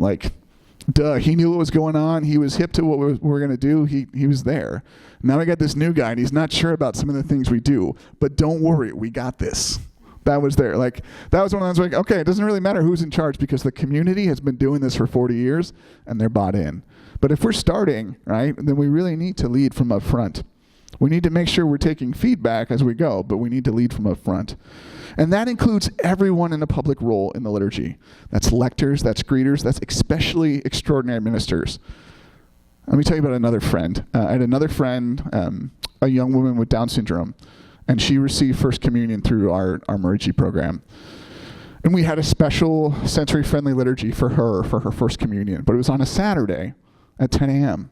he knew what was going on. He was hip to what we were going to do. He was there. Now we got this new guy and he's not sure about some of the things we do, but don't worry, we got this. That was there. That was when I was like, okay, it doesn't really matter who's in charge because the community has been doing this for 40 years and they're bought in. But if we're starting, right, then we really need to lead from up front. We need to make sure we're taking feedback as we go, but we need to lead from up front. And that includes everyone in a public role in the liturgy. That's lectors, that's greeters, that's especially extraordinary ministers. Let me tell you about another friend. I had another friend, a young woman with Down syndrome, and she received First Communion through our Marici program. And we had a special sensory-friendly liturgy for her First Communion, but it was on a Saturday at 10 a.m.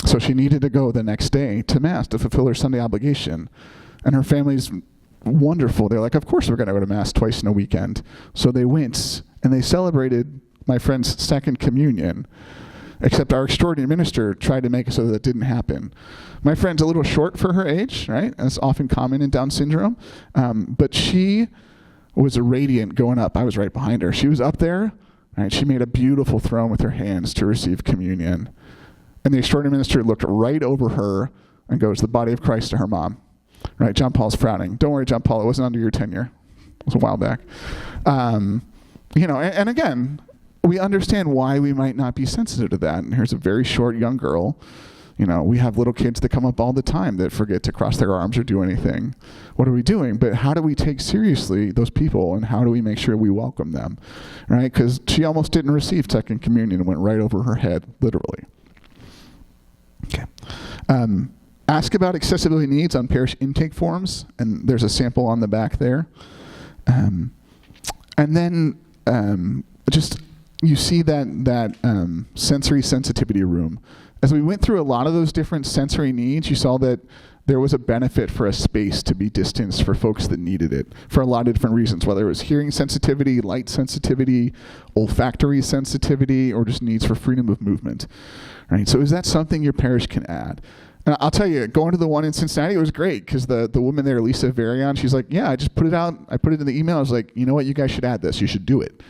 So she needed to go the next day to Mass to fulfill her Sunday obligation. And her family's wonderful. They're like, of course we're going to go to Mass twice in a weekend. So they went, and they celebrated my friend's second communion, except our extraordinary minister tried to make it so that didn't happen. My friend's a little short for her age, right? That's often common in Down syndrome. But she was radiant going up. I was right behind her. She was up there, right? She made a beautiful throne with her hands to receive communion. And the extraordinary minister looked right over her and goes, the body of Christ, to her mom. Right? John Paul's frowning. Don't worry, John Paul, it wasn't under your tenure. It was a while back. And again, we understand why we might not be sensitive to that. And here's a very short young girl. We have little kids that come up all the time that forget to cross their arms or do anything. What are we doing? But how do we take seriously those people, and how do we make sure we welcome them? Right? Because she almost didn't receive second communion and went right over her head, literally. Okay. Ask about accessibility needs on parish intake forms, and there's a sample on the back there. And then just you see that sensory sensitivity room. As we went through a lot of those different sensory needs, you saw that there was a benefit for a space to be distanced for folks that needed it for a lot of different reasons, whether it was hearing sensitivity, light sensitivity, olfactory sensitivity, or just needs for freedom of movement. Right? So is that something your parish can add? And I'll tell you, going to the one in Cincinnati, it was great because the woman there, Lisa Varian, she's like, yeah, I just put it out. I put it in the email. I was like, you know what? You guys should add this. You should do it.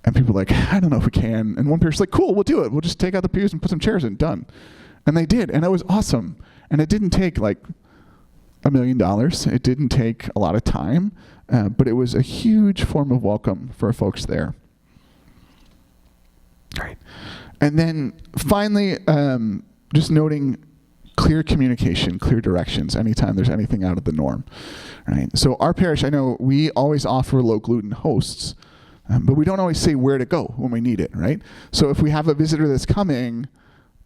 And people were like, I don't know if we can. And one person's like, cool, we'll do it. We'll just take out the pews and put some chairs in. Done. And they did. And it was awesome. And it didn't take $1 million. It didn't take a lot of time. But it was a huge form of welcome for folks there. All right. And then finally, just noting clear communication, clear directions anytime there's anything out of the norm. Right? So our parish, I know we always offer low gluten hosts, but we don't always say where to go when we need it, right? So if we have a visitor that's coming,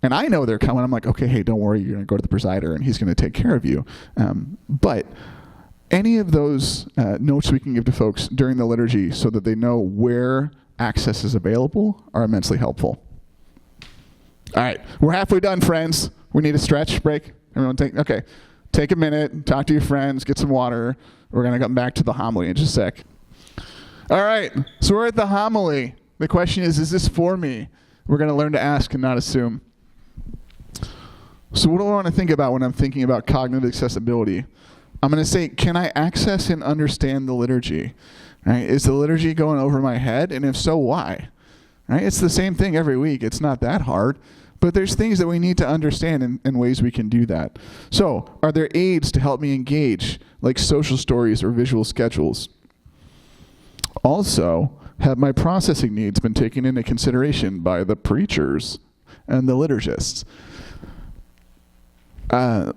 and I know they're coming, I'm like, okay, hey, don't worry, you're going to go to the presider, and he's going to take care of you. But any of those notes we can give to folks during the liturgy so that they know where access is available are immensely helpful. All right, we're halfway done, friends. We need a stretch break. Everyone take a minute, talk to your friends, get some water. We're going to come back to the homily in just a sec. All right, so we're at the homily. The question is this for me? We're going to learn to ask and not assume. So what do I want to think about when I'm thinking about cognitive accessibility? I'm going to say, can I access and understand the liturgy? Right? Is the liturgy going over my head? And if so, why? Right? It's the same thing every week. It's not that hard. But there's things that we need to understand and ways we can do that. So are there aids to help me engage, like social stories or visual schedules? Also, have my processing needs been taken into consideration by the preachers and the liturgists?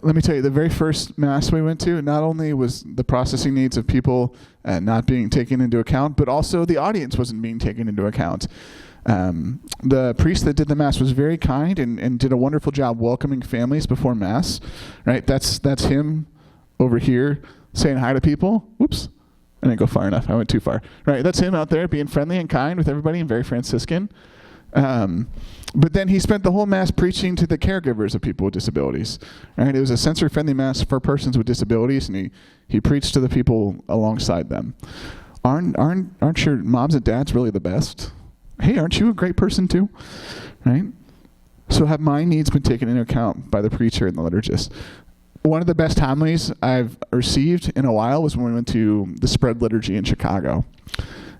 let me tell you, the very first Mass we went to, not only was the processing needs of people not being taken into account, but also the audience wasn't being taken into account. The priest that did the Mass was very kind and did a wonderful job welcoming families before Mass, right? That's him over here saying hi to people. Whoops, I didn't go far enough. I went too far. Right, that's him out there being friendly and kind with everybody and very Franciscan. But then he spent the whole Mass preaching to the caregivers of people with disabilities. Right, it was a sensory-friendly Mass for persons with disabilities, and he preached to the people alongside them. Aren't your moms and dads really the best? Hey, aren't you a great person too? Right? So have my needs been taken into account by the preacher and the liturgist? One of the best homilies I've received in a while was when we went to the Spread Liturgy in Chicago.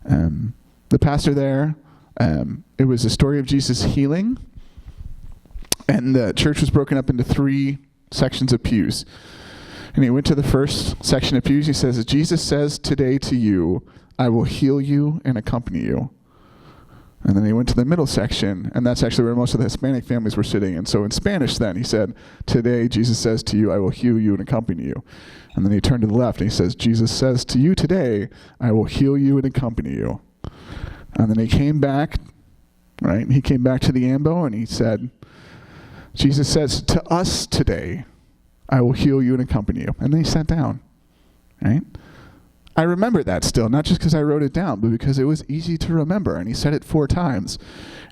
The pastor there, it was a story of Jesus healing, and the church was broken up into 3 sections of pews. And he went to the first section of pews. He says, Jesus says today to you, I will heal you and accompany you. And then he went to the middle section, and that's actually where most of the Hispanic families were sitting. And so in Spanish then, he said, today Jesus says to you, I will heal you and accompany you. And then he turned to the left, and he says, Jesus says to you today, I will heal you and accompany you. And then he came back, right? He came back to the ambo, and he said, Jesus says to us today, I will heal you and accompany you. And then he sat down, right? I remember that still, not just because I wrote it down, but because it was easy to remember. And he said it 4 times.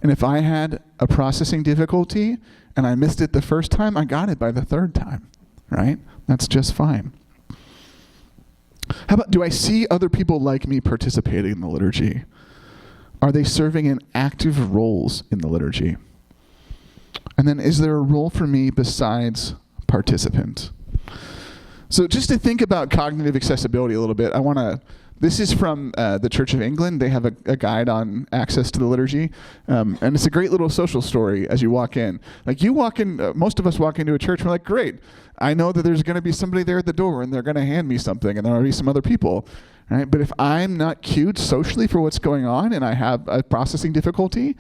And if I had a processing difficulty and I missed it the first time, I got it by the 3rd time, right? That's just fine. How about, do I see other people like me participating in the liturgy? Are they serving in active roles in the liturgy? And then is there a role for me besides participant? So just to think about cognitive accessibility a little bit, this is from the Church of England. They have a guide on access to the liturgy. And it's a great little social story as you walk in. Like you walk in, most of us walk into a church, we're like, great, I know that there's going to be somebody there at the door and they're going to hand me something and there will be some other people. Right? But if I'm not cued socially for what's going on and I have a processing difficulty,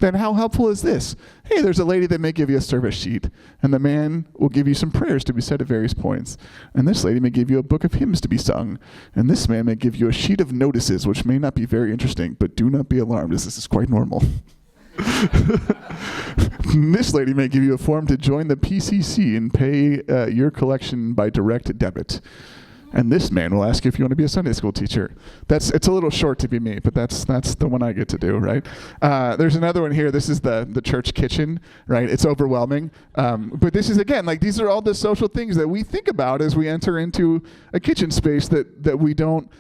then how helpful is this? Hey, there's a lady that may give you a service sheet, and the man will give you some prayers to be said at various points. And this lady may give you a book of hymns to be sung. And this man may give you a sheet of notices, which may not be very interesting, but do not be alarmed, as this is quite normal. This lady may give you a form to join the PCC and pay your collection by direct debit. And this man will ask you if you want to be a Sunday school teacher. It's a little short to be me, but that's the one I get to do, right? There's another one here. This is the church kitchen, right? It's overwhelming. But this is, again, like these are all the social things that we think about as we enter into a kitchen space that we don't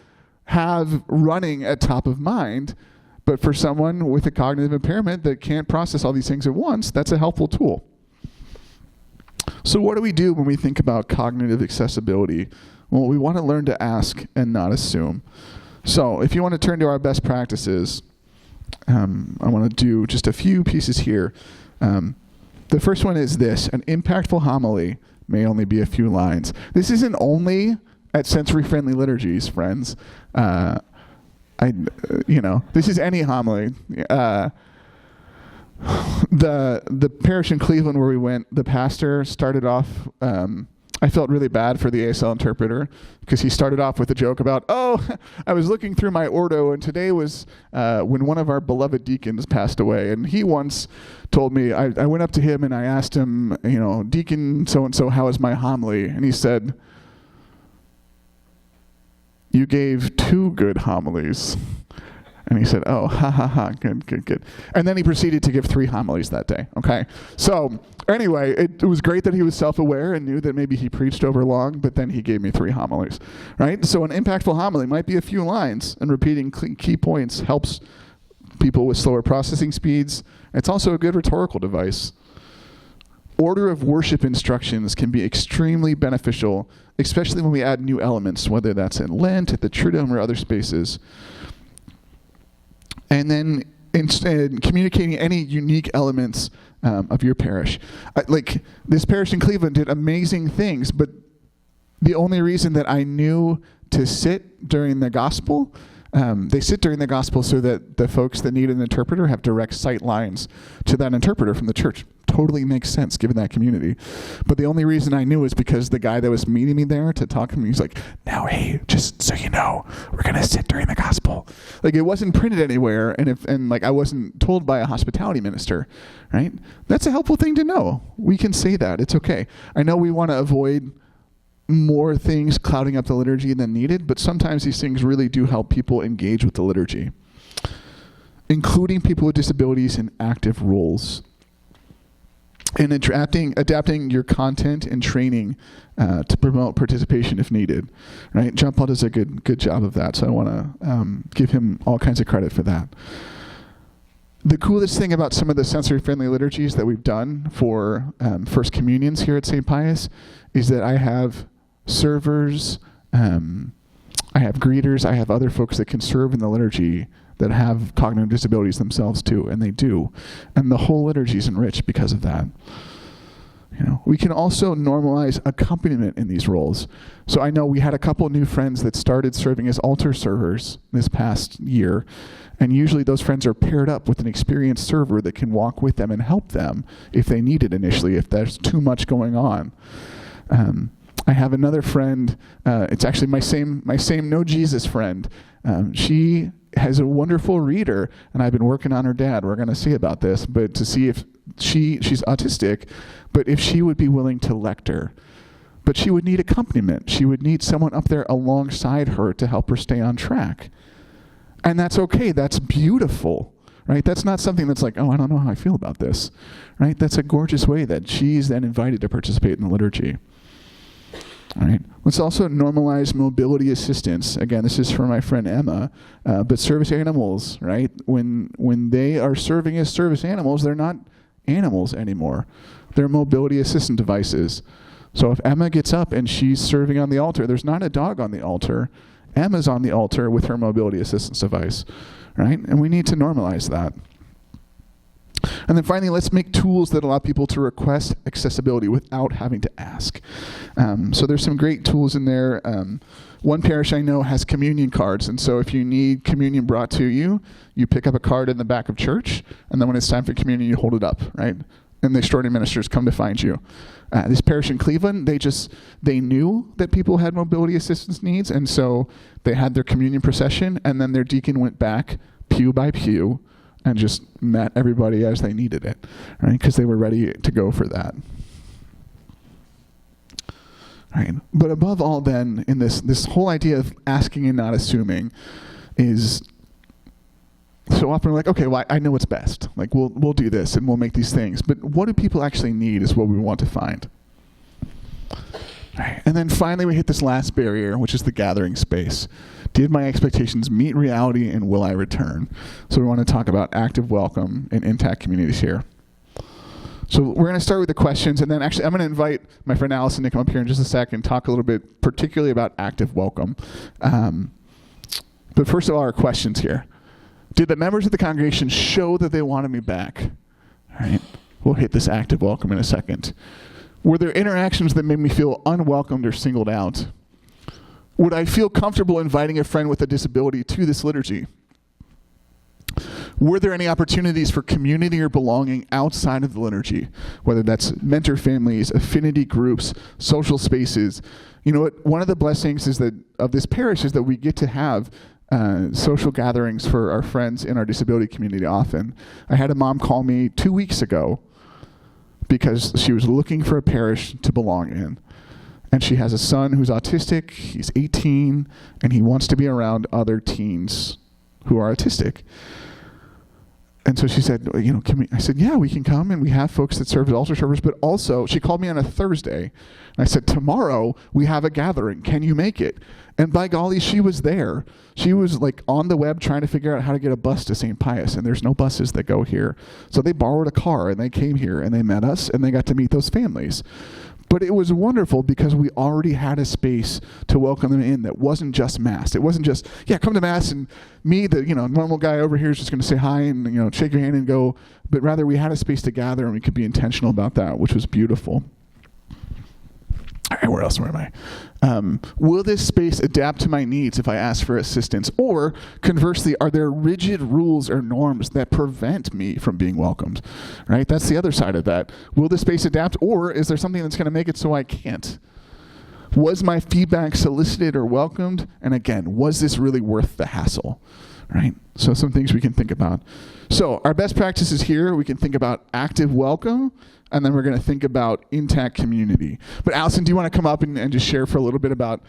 have running at top of mind. But for someone with a cognitive impairment that can't process all these things at once, that's a helpful tool. So what do we do when we think about cognitive accessibility? Well, we want to learn to ask and not assume. So if you want to turn to our best practices, I want to do just a few pieces here. The first one is this: an impactful homily may only be a few lines. This isn't only at sensory-friendly liturgies, friends. This is any homily. The parish in Cleveland where we went, the pastor started off, I felt really bad for the ASL interpreter because he started off with a joke about, I was looking through my ordo and today was when one of our beloved deacons passed away. And he once told me, I went up to him and I asked him, Deacon so-and-so, how is my homily? And he said, you gave 2 good homilies. And he said, oh, ha, ha, ha, good. And then he proceeded to give 3 homilies that day, okay? So anyway, it was great that he was self-aware and knew that maybe he preached over long, but then he gave me 3 homilies, right? So an impactful homily might be a few lines, and repeating key points helps people with slower processing speeds. It's also a good rhetorical device. Order of worship instructions can be extremely beneficial, especially when we add new elements, whether that's in Lent, at the Triduum, or other spaces. And then instead, communicating any unique elements of your parish. Like this parish in Cleveland did amazing things, but the only reason that I knew to sit during the gospel, they sit during the gospel so that the folks that need an interpreter have direct sight lines to that interpreter from the church. totally makes sense given that community. But the only reason I knew is because the guy that was meeting me there to talk to me, he's like, now, hey, just so you know, we're going to sit during the gospel. Like, it wasn't printed anywhere, and I wasn't told by a hospitality minister, right? That's a helpful thing to know. We can say that. It's okay. I know we want to avoid more things clouding up the liturgy than needed, but sometimes these things really do help people engage with the liturgy, including people with disabilities in active roles. And adapting your content and training to promote participation if needed, right? John Paul does a good job of that, so I want to give him all kinds of credit for that. The coolest thing about some of the sensory-friendly liturgies that we've done for First Communions here at St. Pius is that I have servers, I have greeters, I have other folks that can serve in the liturgy that have cognitive disabilities themselves too, and they do. And the whole liturgy is enriched because of that. We can also normalize accompaniment in these roles. So I know we had a couple new friends that started serving as altar servers this past year, and usually those friends are paired up with an experienced server that can walk with them and help them if they need it initially, if there's too much going on. I have another friend, it's actually my same No Jesus friend. She has a wonderful reader, and I've been working on her dad. We're going to see about this, but to see if she's autistic, but if she would be willing to lector. But she would need accompaniment. She would need someone up there alongside her to help her stay on track. And that's okay. That's beautiful, right? That's not something that's like, oh, I don't know how I feel about this, right? That's a gorgeous way that she's then invited to participate in the liturgy. All right. Let's also normalize mobility assistance. Again, this is for my friend Emma, but service animals, right? When they are serving as service animals, they're not animals anymore. They're mobility assistant devices. So if Emma gets up and she's serving on the altar, there's not a dog on the altar. Emma's on the altar with her mobility assistance device, right? And we need to normalize that. And then finally, let's make tools that allow people to request accessibility without having to ask. So there's some great tools in there. One parish I know has communion cards, and so if you need communion brought to you, you pick up a card in the back of church, and then when it's time for communion, you hold it up, right? And the extraordinary ministers come to find you. This parish in Cleveland, they knew that people had mobility assistance needs, and so they had their communion procession, and then their deacon went back pew by pew and just met everybody as they needed it, right? Because they were ready to go for that. Right. But above all then, in this whole idea of asking and not assuming is, so often we're like, okay, well, I know what's best. Like, we'll do this and we'll make these things. But what do people actually need is what we want to find. Right. And then finally we hit this last barrier, which is the gathering space. Did my expectations meet reality, and will I return? So we want to talk about active welcome in intact communities here. So we're going to start with the questions, and then actually I'm going to invite my friend Allison to come up here in just a second and talk a little bit particularly about active welcome. But first of all, our questions here. Did the members of the congregation show that they wanted me back? All right. We'll hit this active welcome in a second. Were there interactions that made me feel unwelcomed or singled out? Would I feel comfortable inviting a friend with a disability to this liturgy? Were there any opportunities for community or belonging outside of the liturgy, whether that's mentor families, affinity groups, social spaces? You know what? One of the blessings is that of this parish is that we get to have social gatherings for our friends in our disability community often. I had a mom call me 2 weeks ago because she was looking for a parish to belong in. And she has a son who's autistic, he's 18, and he wants to be around other teens who are autistic. And so she said, can we? I said, yeah, we can come, and we have folks that serve as altar servers, but also, she called me on a Thursday, and I said, tomorrow we have a gathering, can you make it? And by golly, she was there. She was like on the web trying to figure out how to get a bus to St. Pius, and there's no buses that go here. So they borrowed a car, and they came here, and they met us, and they got to meet those families. But it was wonderful because we already had a space to welcome them in that wasn't just Mass. It wasn't just, come to Mass, and me, the normal guy over here is just going to say hi and shake your hand and go. But rather, we had a space to gather, and we could be intentional about that, which was beautiful. All where else am I? Will this space adapt to my needs if I ask for assistance? Or conversely, are there rigid rules or norms that prevent me from being welcomed? Right? That's the other side of that. Will this space adapt, or is there something that's going to make it so I can't? Was my feedback solicited or welcomed? And again, was this really worth the hassle? Right? So some things we can think about. So our best practices here, we can think about active welcome, and then we're going to think about intact community. But Allison, do you want to come up and just share for a little bit about,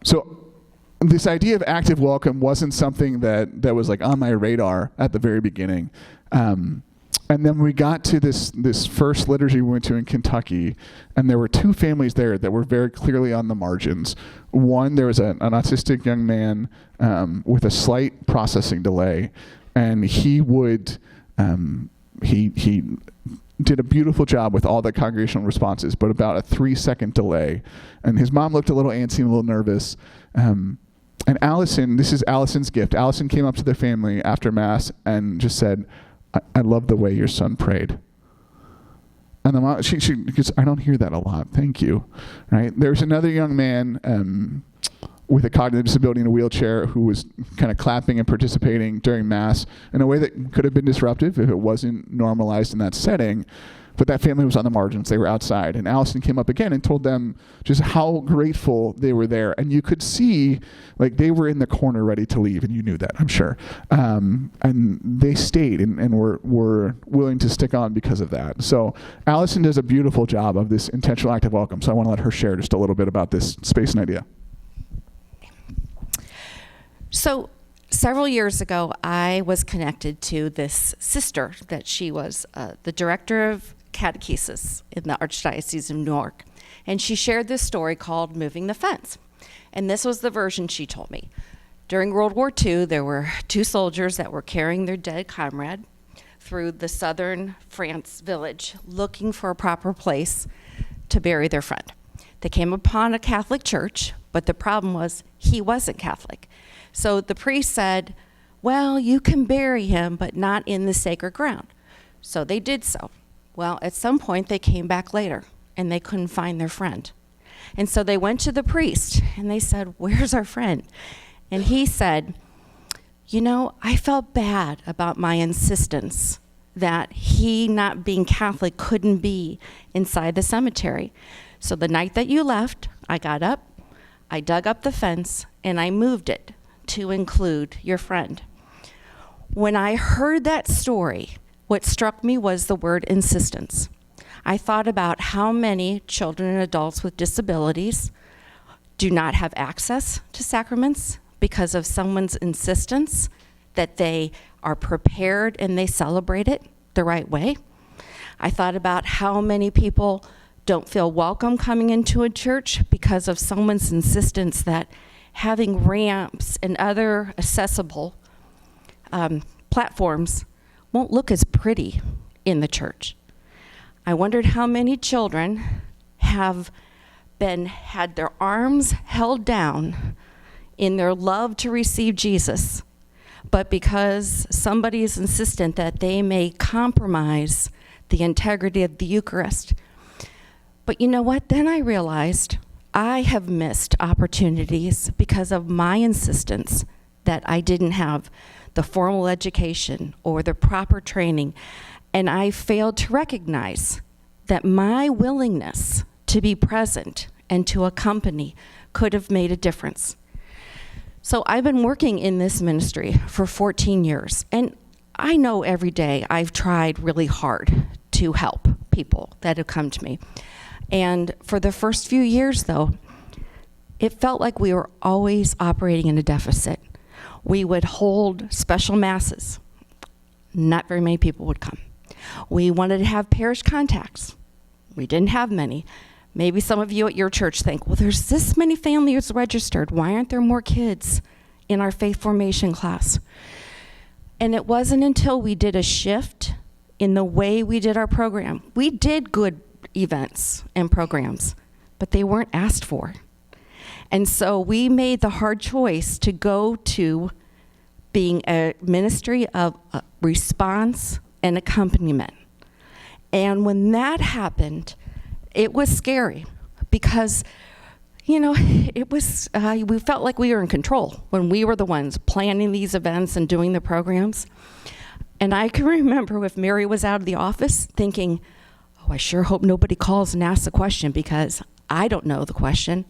so this idea of active welcome wasn't something that was like on my radar at the very beginning. And then we got to this first liturgy we went to in Kentucky, and there were two families there that were very clearly on the margins. One, there was an autistic young man with a slight processing delay, and he would, he did a beautiful job with all the congregational responses, but about a 3-second delay. And his mom looked a little antsy and a little nervous. And Allison, this is Allison's gift. Allison came up to the family after Mass and just said, I love the way your son prayed. And the mom, she goes, I don't hear that a lot. Thank you. Right? There's another young man with a cognitive disability in a wheelchair who was kind of clapping and participating during Mass in a way that could have been disruptive if it wasn't normalized in that setting. But that family was on the margins. They were outside. And Allison came up again and told them just how grateful they were there. And you could see, like, they were in the corner ready to leave, and you knew that, I'm sure. And they stayed and were willing to stick on because of that. So Allison does a beautiful job of this intentional active welcome. So I want to let her share just a little bit about this space and idea. So several years ago, I was connected to this sister that she was the director of catechesis in the Archdiocese of New York. And she shared this story called Moving the Fence. And this was the version she told me. During World War II, there were two soldiers that were carrying their dead comrade through the southern France village looking for a proper place to bury their friend. They came upon a Catholic church, but the problem was he wasn't Catholic. So the priest said, well, you can bury him, but not in the sacred ground. So they did so. Well, at some point, they came back later, and they couldn't find their friend. And so they went to the priest, and they said, where's our friend? And he said, you know, I felt bad about my insistence that he, not being Catholic, couldn't be inside the cemetery. So the night that you left, I got up, I dug up the fence, and I moved it to include your friend. When I heard that story, what struck me was the word insistence. I thought about how many children and adults with disabilities do not have access to sacraments because of someone's insistence that they are prepared and they celebrate it the right way. I thought about how many people don't feel welcome coming into a church because of someone's insistence that having ramps and other accessible platforms won't look as pretty in the church. I wondered how many children have had their arms held down in their love to receive Jesus, but because somebody is insistent that they may compromise the integrity of the Eucharist. But you know what? Then I realized I have missed opportunities because of my insistence that I didn't have the formal education or the proper training, and I failed to recognize that my willingness to be present and to accompany could have made a difference. So I've been working in this ministry for 14 years, and I know every day I've tried really hard to help people that have come to me. And for the first few years, though, it felt like we were always operating in a deficit. We would hold special masses. Not very many people would come. We wanted to have parish contacts. We didn't have many. Maybe some of you at your church think, well, there's this many families registered. Why aren't there more kids in our faith formation class? And it wasn't until we did a shift in the way we did our program. We did good events and programs, but they weren't asked for. And so we made the hard choice to go to being a ministry of response and accompaniment. And when that happened, it was scary. because, it was, we felt like we were in control when we were the ones planning these events and doing the programs. And I can remember if Mary was out of the office thinking, I sure hope nobody calls and asks a question because I don't know the question.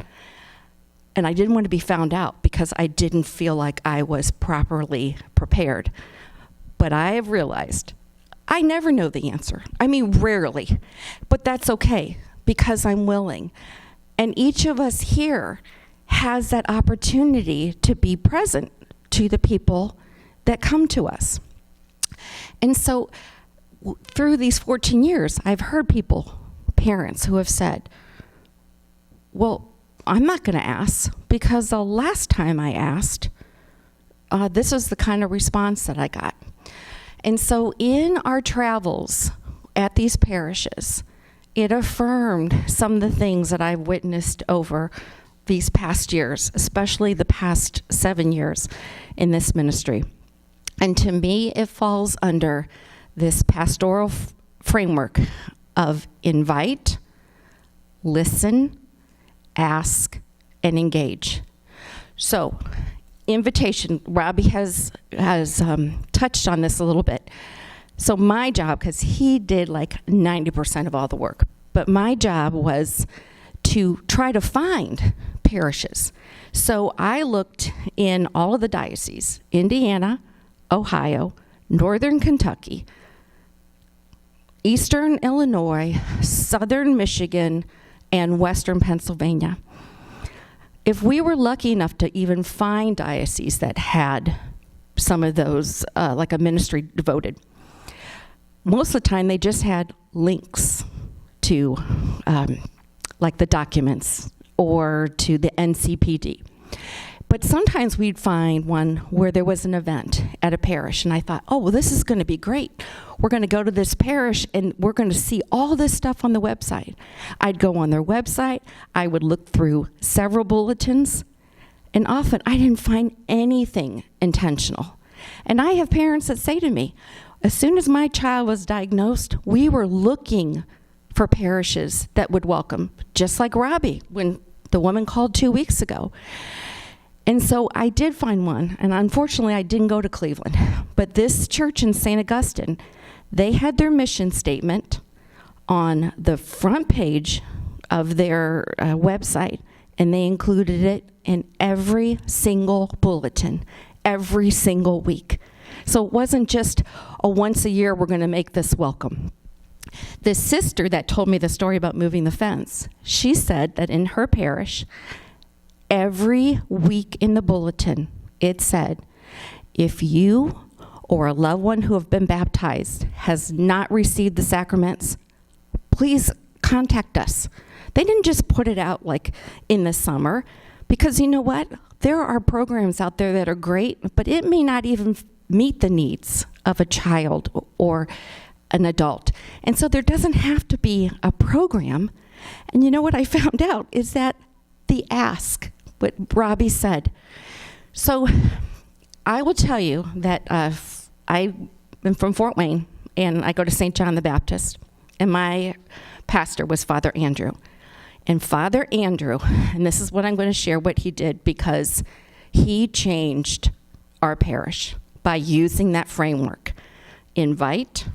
And I didn't want to be found out because I didn't feel like I was properly prepared. But I have realized I never know the answer. I mean, rarely. But that's okay because I'm willing. And each of us here has that opportunity to be present to the people that come to us. And so through these 14 years, I've heard parents who have said, well, I'm not going to ask because the last time I asked, this was the kind of response that I got. And so in our travels at these parishes, it affirmed some of the things that I've witnessed over these past years, especially the past 7 years in this ministry. And to me, it falls under this pastoral framework of invite, listen, ask, and engage. So, invitation, Robby has touched on this a little bit. So my job, because he did like 90% of all the work, but my job was to try to find parishes. So I looked in all of the dioceses, Indiana, Ohio, Northern Kentucky, Eastern Illinois, Southern Michigan, and Western Pennsylvania. If we were lucky enough to even find dioceses that had some of those, like a ministry devoted, most of the time they just had links to like the documents or to the NCPD. But sometimes we'd find one where there was an event at a parish, and I thought, oh, well, this is going to be great. We're going to go to this parish, and we're going to see all this stuff on the website. I'd go on their website. I would look through several bulletins, and often I didn't find anything intentional. And I have parents that say to me, as soon as my child was diagnosed, we were looking for parishes that would welcome, just like Robby, when the woman called 2 weeks ago. And so I did find one, and unfortunately I didn't go to Cleveland. But this church in St. Augustine, they had their mission statement on the front page of their website, and they included it in every single bulletin, every single week. So it wasn't just a once a year we're going to make this welcome. The sister that told me the story about moving the fence, she said that in her parish, every week in the bulletin, it said, if you or a loved one who have been baptized has not received the sacraments, please contact us. They didn't just put it out like in the summer, because you know what? There are programs out there that are great, but it may not even meet the needs of a child or an adult. And so there doesn't have to be a program. And you know what I found out is that the ask, what Robby said. So I will tell you that I am from Fort Wayne, and I go to St. John the Baptist, and my pastor was Father Andrew. And Father Andrew, and this is what I'm going to share what he did, because he changed our parish by using that framework. Invite,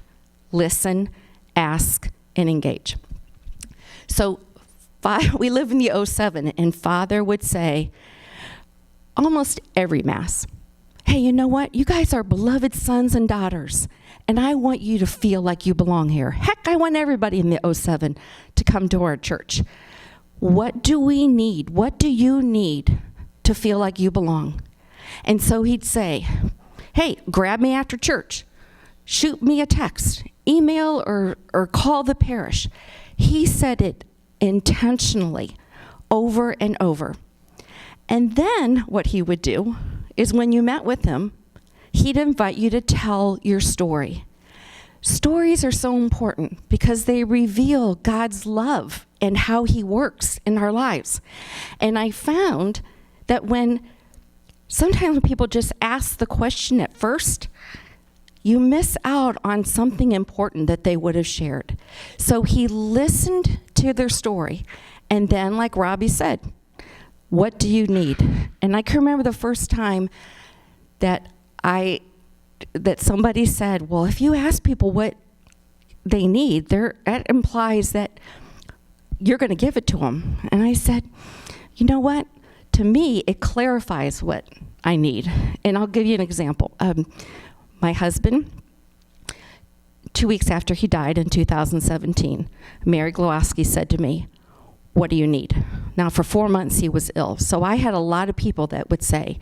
listen, ask, and engage. So we live in the 07, and Father would say almost every Mass, hey, you know what? You guys are beloved sons and daughters, and I want you to feel like you belong here. Heck, I want everybody in the 07 to come to our church. What do we need? What do you need to feel like you belong? And so he'd say, hey, grab me after church. Shoot me a text, email, or call the parish. He said it intentionally over and over. And then what he would do is when you met with him, he'd invite you to tell your story. Stories are so important because they reveal God's love and how he works in our lives. And I found that sometimes when people just ask the question at first, you miss out on something important that they would have shared. So he listened to their story, And then, like Robby said, what do you need? And I can remember the first time that somebody said, well, if you ask people what they need, that implies that you're going to give it to them. And I said, you know what? To me, it clarifies what I need. And I'll give you an example. My husband, 2 weeks after he died in 2017, Mary Glowowski said to me, what do you need? Now, for 4 months, he was ill. So I had a lot of people that would say,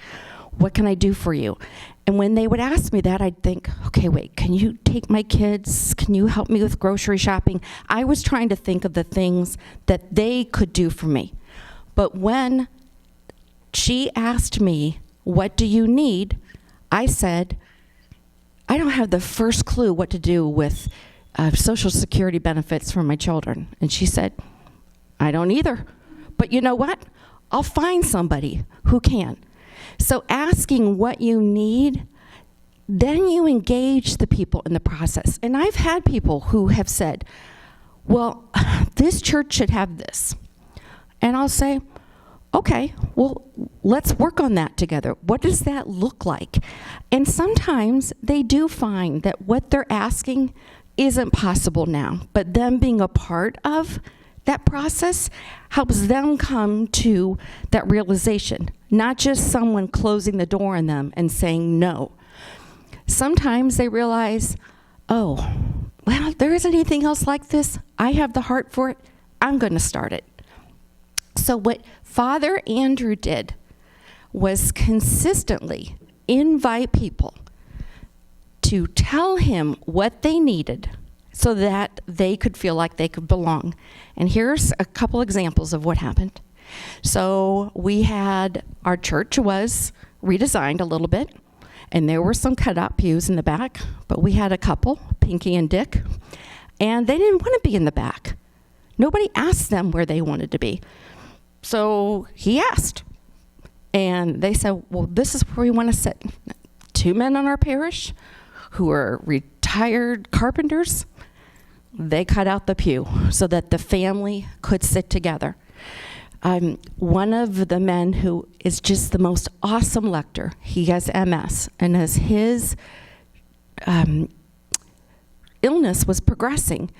what can I do for you? And when they would ask me that, I'd think, okay, wait, can you take my kids? Can you help me with grocery shopping? I was trying to think of the things that they could do for me. But when she asked me, what do you need? I said, I don't have the first clue what to do with Social Security benefits for my children. And she said, I don't either. But you know what? I'll find somebody who can. So asking what you need, then you engage the people in the process. And I've had people who have said, well, this church should have this. And I'll say, okay, well, let's work on that together. What does that look like? And sometimes they do find that what they're asking isn't possible now, but them being a part of that process helps them come to that realization, not just someone closing the door on them and saying no. Sometimes they realize, oh, well, if there isn't anything else like this, I have the heart for it, I'm going to start it. So what Father Andrew did was consistently invite people to tell him what they needed so that they could feel like they could belong. And here's a couple examples of what happened. So our church was redesigned a little bit, and there were some cutout pews in the back, but we had a couple, Pinky and Dick, and they didn't want to be in the back. Nobody asked them where they wanted to be. So he asked, and they said, well, this is where we want to sit. 2 men on our parish who are retired carpenters, they cut out the pew so that the family could sit together. One of the men who is just the most awesome lector, he has MS, and as his illness was progressing,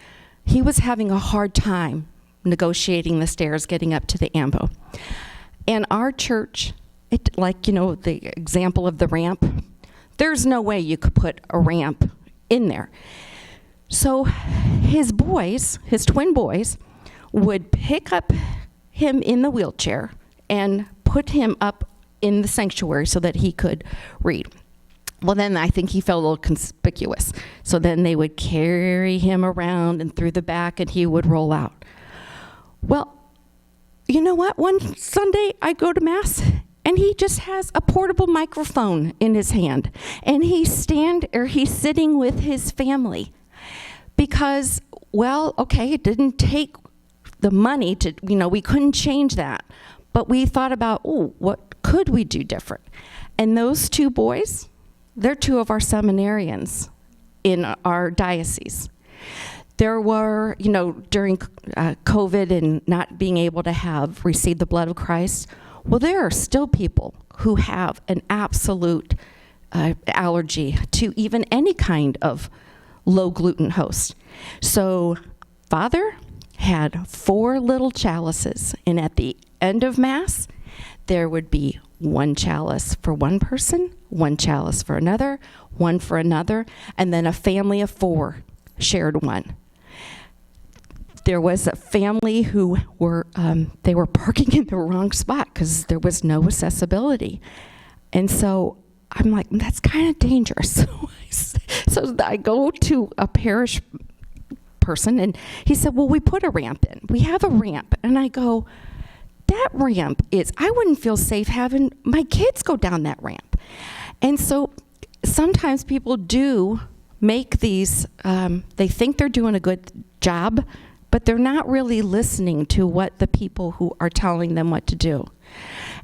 he was having a hard time negotiating the stairs, getting up to the ambo. And our church, the example of the ramp, there's no way you could put a ramp in there. So his twin boys, would pick up him in the wheelchair and put him up in the sanctuary so that he could read. Well, then I think he felt a little conspicuous. So then they would carry him around and through the back, and he would roll out. Well, you know what? One Sunday I go to Mass, and he just has a portable microphone in his hand, and he's sitting with his family because, well, okay, it didn't take the money to, we couldn't change that, but we thought about, what could we do different? And those two boys, they're two of our seminarians in our diocese. There were, during COVID and not being able to have received the blood of Christ, well, there are still people who have an absolute allergy to even any kind of low gluten host. So Father had 4 little chalices, and at the end of Mass, there would be 1 chalice for one person, 1 chalice for another, 1 for another, and then a family of 4 shared 1. There was a family who were parking in the wrong spot because there was no accessibility. And so I'm like, that's kind of dangerous. So I go to a parish person, and he said, well, we put a ramp in. We have a ramp. And I go, that ramp I wouldn't feel safe having my kids go down that ramp. And so sometimes people do make these, they think they're doing a good job, but they're not really listening to what the people who are telling them what to do.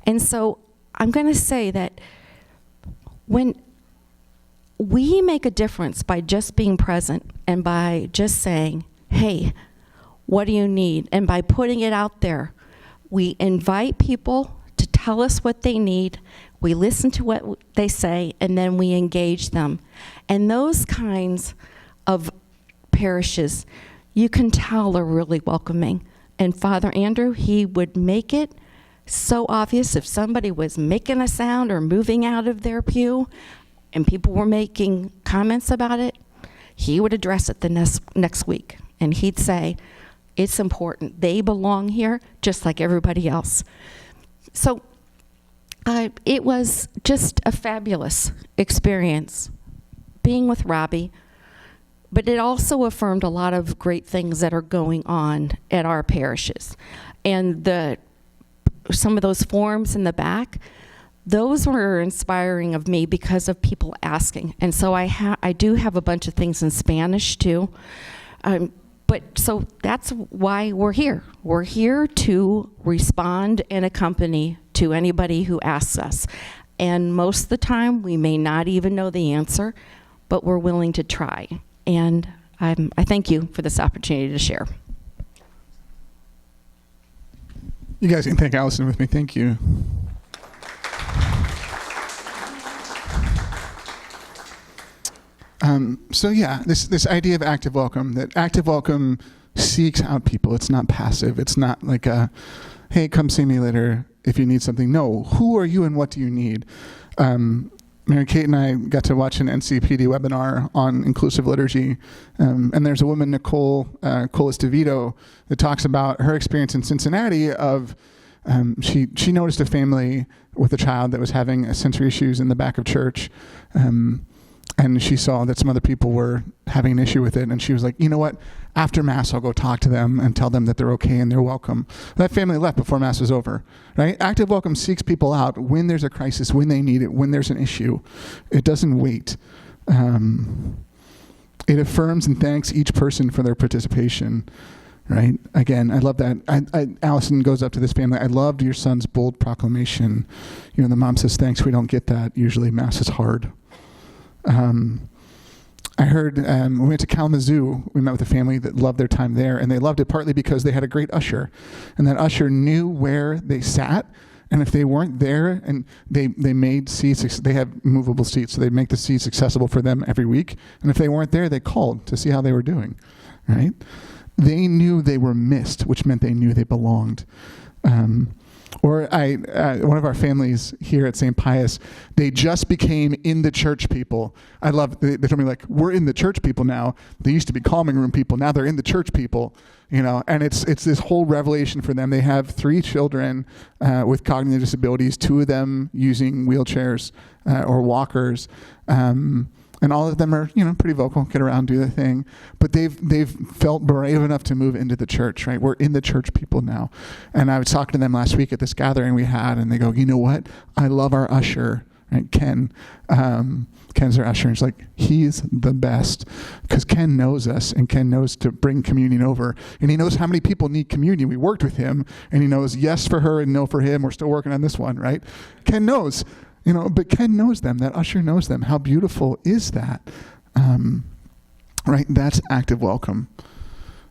And so I'm going to say that when we make a difference by just being present and by just saying, hey, What do you need? And by putting it out there, we invite people to tell us what they need. We listen to what they say, and then we engage them. And those kinds of parishes, you can tell are really welcoming. And Father Andrew, he would make it so obvious if somebody was making a sound or moving out of their pew and people were making comments about it, he would address it the next week. And he'd say, it's important. They belong here just like everybody else. So it was just a fabulous experience being with Robby, but it also affirmed a lot of great things that are going on at our parishes. And some of those forms in the back, those were inspiring of me because of people asking. And so I do have a bunch of things in Spanish too. But so that's why we're here. We're here to respond and accompany to anybody who asks us. And most of the time, we may not even know the answer, but we're willing to try. And I thank you for this opportunity to share. You guys can thank Allison with me. Thank you. So yeah, this idea of active welcome, that active welcome seeks out people. It's not passive. It's not like hey, come see me later if you need something. No, who are you and what do you need? Mary Kate and I got to watch an NCPD webinar on inclusive liturgy, and there's a woman, Nicole Colas DeVito, that talks about her experience in Cincinnati of she noticed a family with a child that was having sensory issues in the back of church, and she saw that some other people were having an issue with it, and she was like, you know what? After Mass, I'll go talk to them and tell them that they're okay and they're welcome. That family left before Mass was over, right? Active welcome seeks people out when there's a crisis, when they need it, when there's an issue. It doesn't wait. It affirms and thanks each person for their participation, right? Again, I love that. Allison goes up to this family. I loved your son's bold proclamation. You know, the mom says, thanks, we don't get that. Usually Mass is hard. I heard we went to Kalamazoo. We met with a family that loved their time there, and they loved it partly because they had a great usher, and that usher knew where they sat, and if they weren't there, and they made seats. They have movable seats, so they make the seats accessible for them every week. And if they weren't there, they called to see how they were doing. Right? They knew they were missed, which meant they knew they belonged. Or one of our families here at St. Pius, they just became in the church people. They told me, like, we're in the church people now. They used to be calming room people. Now they're in the church people, you know, and it's this whole revelation for them. They have 3 children with cognitive disabilities, 2 of them using wheelchairs or walkers. And all of them are, you know, pretty vocal, get around, do their thing. But they've felt brave enough to move into the church, right? We're in the church people now. And I was talking to them last week at this gathering we had, and they go, you know what? I love our usher, right? Ken. Ken's our usher. And it's like, he's the best. Because Ken knows us, and Ken knows to bring communion over. And he knows how many people need communion. We worked with him, and he knows yes for her and no for him. We're still working on this one, right? Ken knows. You know, but Ken knows them. That usher knows them. How beautiful is that? Right? That's active welcome.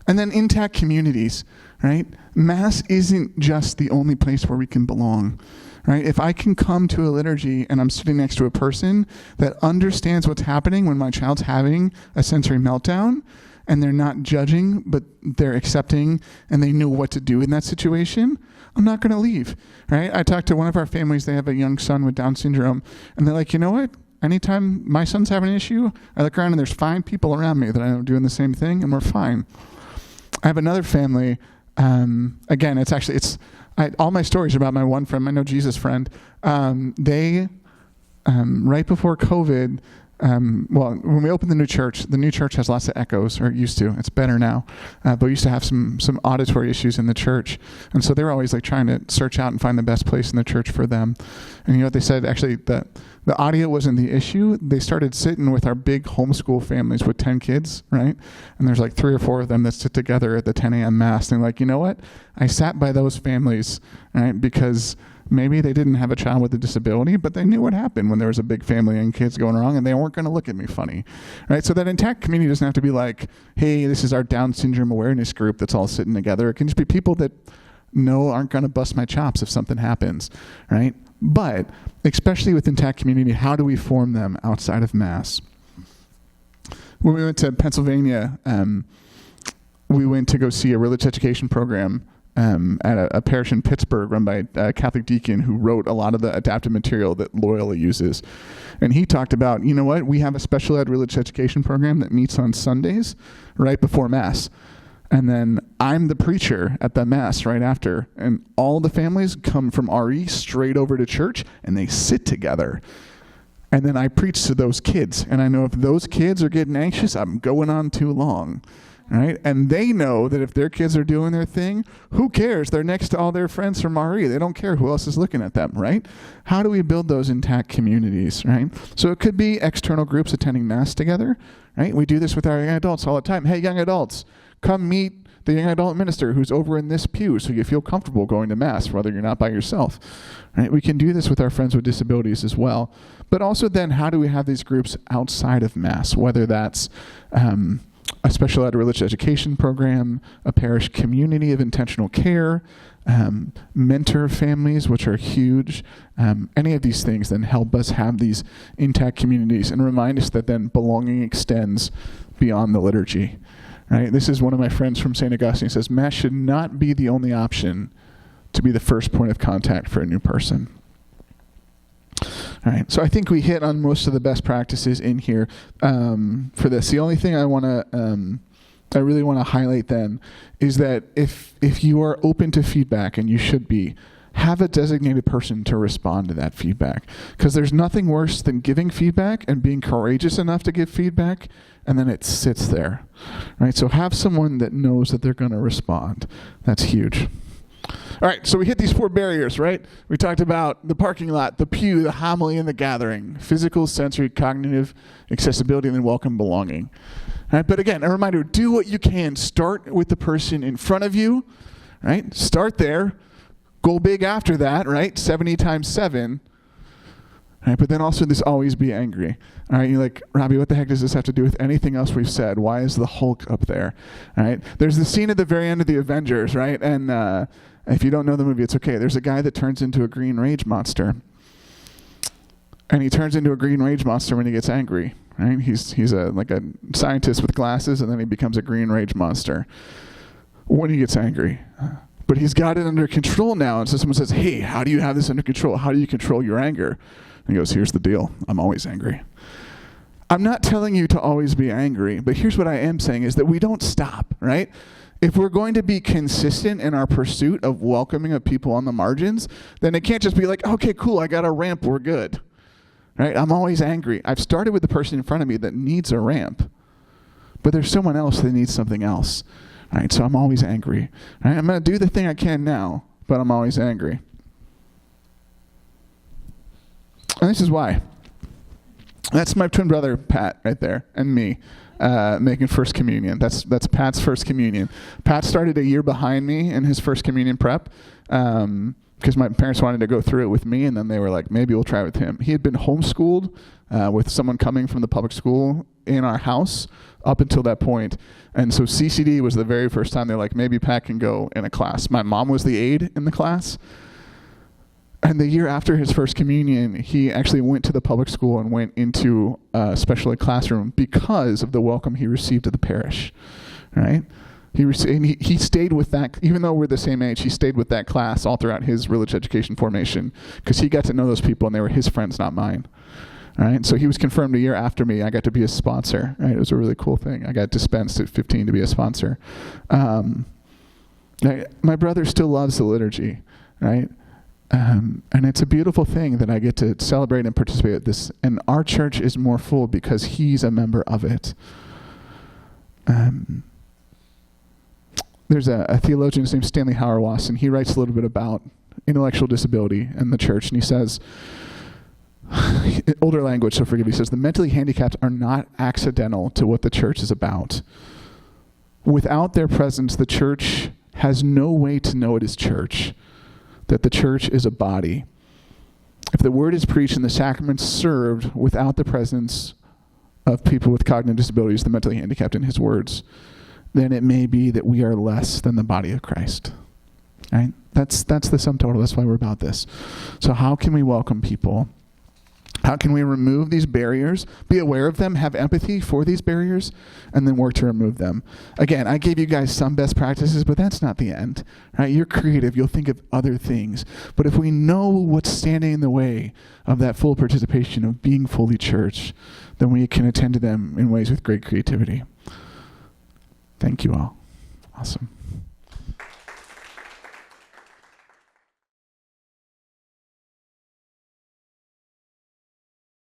And then intact communities, right? Mass isn't just the only place where we can belong, right? If I can come to a liturgy and I'm sitting next to a person that understands what's happening when my child's having a sensory meltdown, and they're not judging, but they're accepting, and they know what to do in that situation, I'm not going to leave, right? I talked to one of our families. They have a young son with Down syndrome, and they're like, you know what? Anytime my son's having an issue, I look around and there's 5 people around me that I know doing the same thing, and we're fine. I have another family. Again, all my stories are about my one friend, my Know Jesus friend. They, right before COVID, when we opened the new church has lots of echoes, or it used to. It's better now, but we used to have some auditory issues in the church, and so they were always like trying to search out and find the best place in the church for them. And you know what they said? Actually, the audio wasn't the issue. They started sitting with our big homeschool families with 10 kids, right? And there's like 3 or 4 of them that sit together at the 10 a.m. Mass. And they're like, you know what? I sat by those families, right? Because Maybe they didn't have a child with a disability, but they knew what happened when there was a big family and kids going wrong, and they weren't going to look at me funny, right? So that intact community doesn't have to be like, hey, this is our Down syndrome awareness group that's all sitting together. It can just be people that aren't going to bust my chops if something happens, right? But especially with intact community, how do we form them outside of Mass? When we went to Pennsylvania, we went to go see a religious education program at a parish in Pittsburgh run by a Catholic deacon who wrote a lot of the adapted material that Loyola uses. And he talked about, you know what, we have a special ed religious education program that meets on Sundays right before Mass. And then I'm the preacher at the Mass right after. And all the families come from RE straight over to church, and they sit together. And then I preach to those kids. And I know if those kids are getting anxious, I'm going on too long. Right? And they know that if their kids are doing their thing, who cares? They're next to all their friends from RE. They don't care who else is looking at them, right? How do we build those intact communities, right? So it could be external groups attending Mass together, right? We do this with our young adults all the time. Hey, young adults, come meet the young adult minister who's over in this pew so you feel comfortable going to Mass, whether you're not by yourself, right? We can do this with our friends with disabilities as well. But also then, how do we have these groups outside of Mass, whether that's a special ed religious education program, a parish community of intentional care, mentor families, which are huge. Any of these things then help us have these intact communities and remind us that then belonging extends beyond the liturgy. Right? This is one of my friends from St. Augustine. He says, Mass should not be the only option to be the first point of contact for a new person. All right, so I think we hit on most of the best practices in here for this. The only thing I really want to highlight then is that if you are open to feedback, and you should be, have a designated person to respond to that feedback. Because there's nothing worse than giving feedback and being courageous enough to give feedback, and then it sits there. Right? So have someone that knows that they're going to respond. That's huge. All right, so we hit these 4 barriers, right? We talked about the parking lot, the pew, the homily, and the gathering. Physical, sensory, cognitive, accessibility, and then welcome, belonging. All right, but again, a reminder, do what you can. Start with the person in front of you, right? Start there. Go big after that, right? 70 times 7. All right, but then also this always be angry. All right, you're like, Robby, what the heck does this have to do with anything else we've said? Why is the Hulk up there? All right, there's the scene at the very end of the Avengers, right? And if you don't know the movie, it's okay. There's a guy that turns into a green rage monster. And he turns into a green rage monster when he gets angry, right? He's like a scientist with glasses, and then he becomes a green rage monster when he gets angry. But he's got it under control now. And so someone says, hey, how do you have this under control? How do you control your anger? And he goes, here's the deal. I'm always angry. I'm not telling you to always be angry, but here's what I am saying is that we don't stop, right? If we're going to be consistent in our pursuit of welcoming of people on the margins, then it can't just be like, okay, cool, I got a ramp, we're good. Right? I'm always angry. I've started with the person in front of me that needs a ramp, but there's someone else that needs something else. Right? So I'm always angry. Right? I'm going to do the thing I can now, but I'm always angry. And this is why. That's my twin brother, Pat, right there, and me. Making first communion. That's Pat's first communion. Pat started a year behind me in his first communion prep because my parents wanted to go through it with me, and then they were like, maybe we'll try it with him. He had been homeschooled with someone coming from the public school in our house up until that point. And so CCD was the very first time they're like, maybe Pat can go in a class. My mom was the aide in the class. And the year after his first communion, he actually went to the public school and went into a special ed classroom because of the welcome he received at the parish, right? He stayed with that, even though we're the same age, he stayed with that class all throughout his religious education formation because he got to know those people and they were his friends, not mine, right? So he was confirmed a year after me. I got to be a sponsor, right? It was a really cool thing. I got dispensed at 15 to be a sponsor. My brother still loves the liturgy, right? And it's a beautiful thing that I get to celebrate and participate at this. And our church is more full because he's a member of it. There's a theologian named Stanley Hauerwas, and he writes a little bit about intellectual disability in the church. And he says, older language, so forgive me, he says, the mentally handicapped are not accidental to what the church is about. Without their presence, the church has no way to know it is church. that the church is a body. If the word is preached and the sacraments served without the presence of people with cognitive disabilities, the mentally handicapped, in his words, then it may be that we are less than the body of Christ. Right? That's the sum total. That's why we're about this. So how can we welcome people? How can we remove these barriers, be aware of them, have empathy for these barriers, and then work to remove them? Again, I gave you guys some best practices, but that's not the end. Right? You're creative. You'll think of other things. But if we know what's standing in the way of that full participation, of being fully church, then we can attend to them in ways with great creativity. Thank you all. Awesome.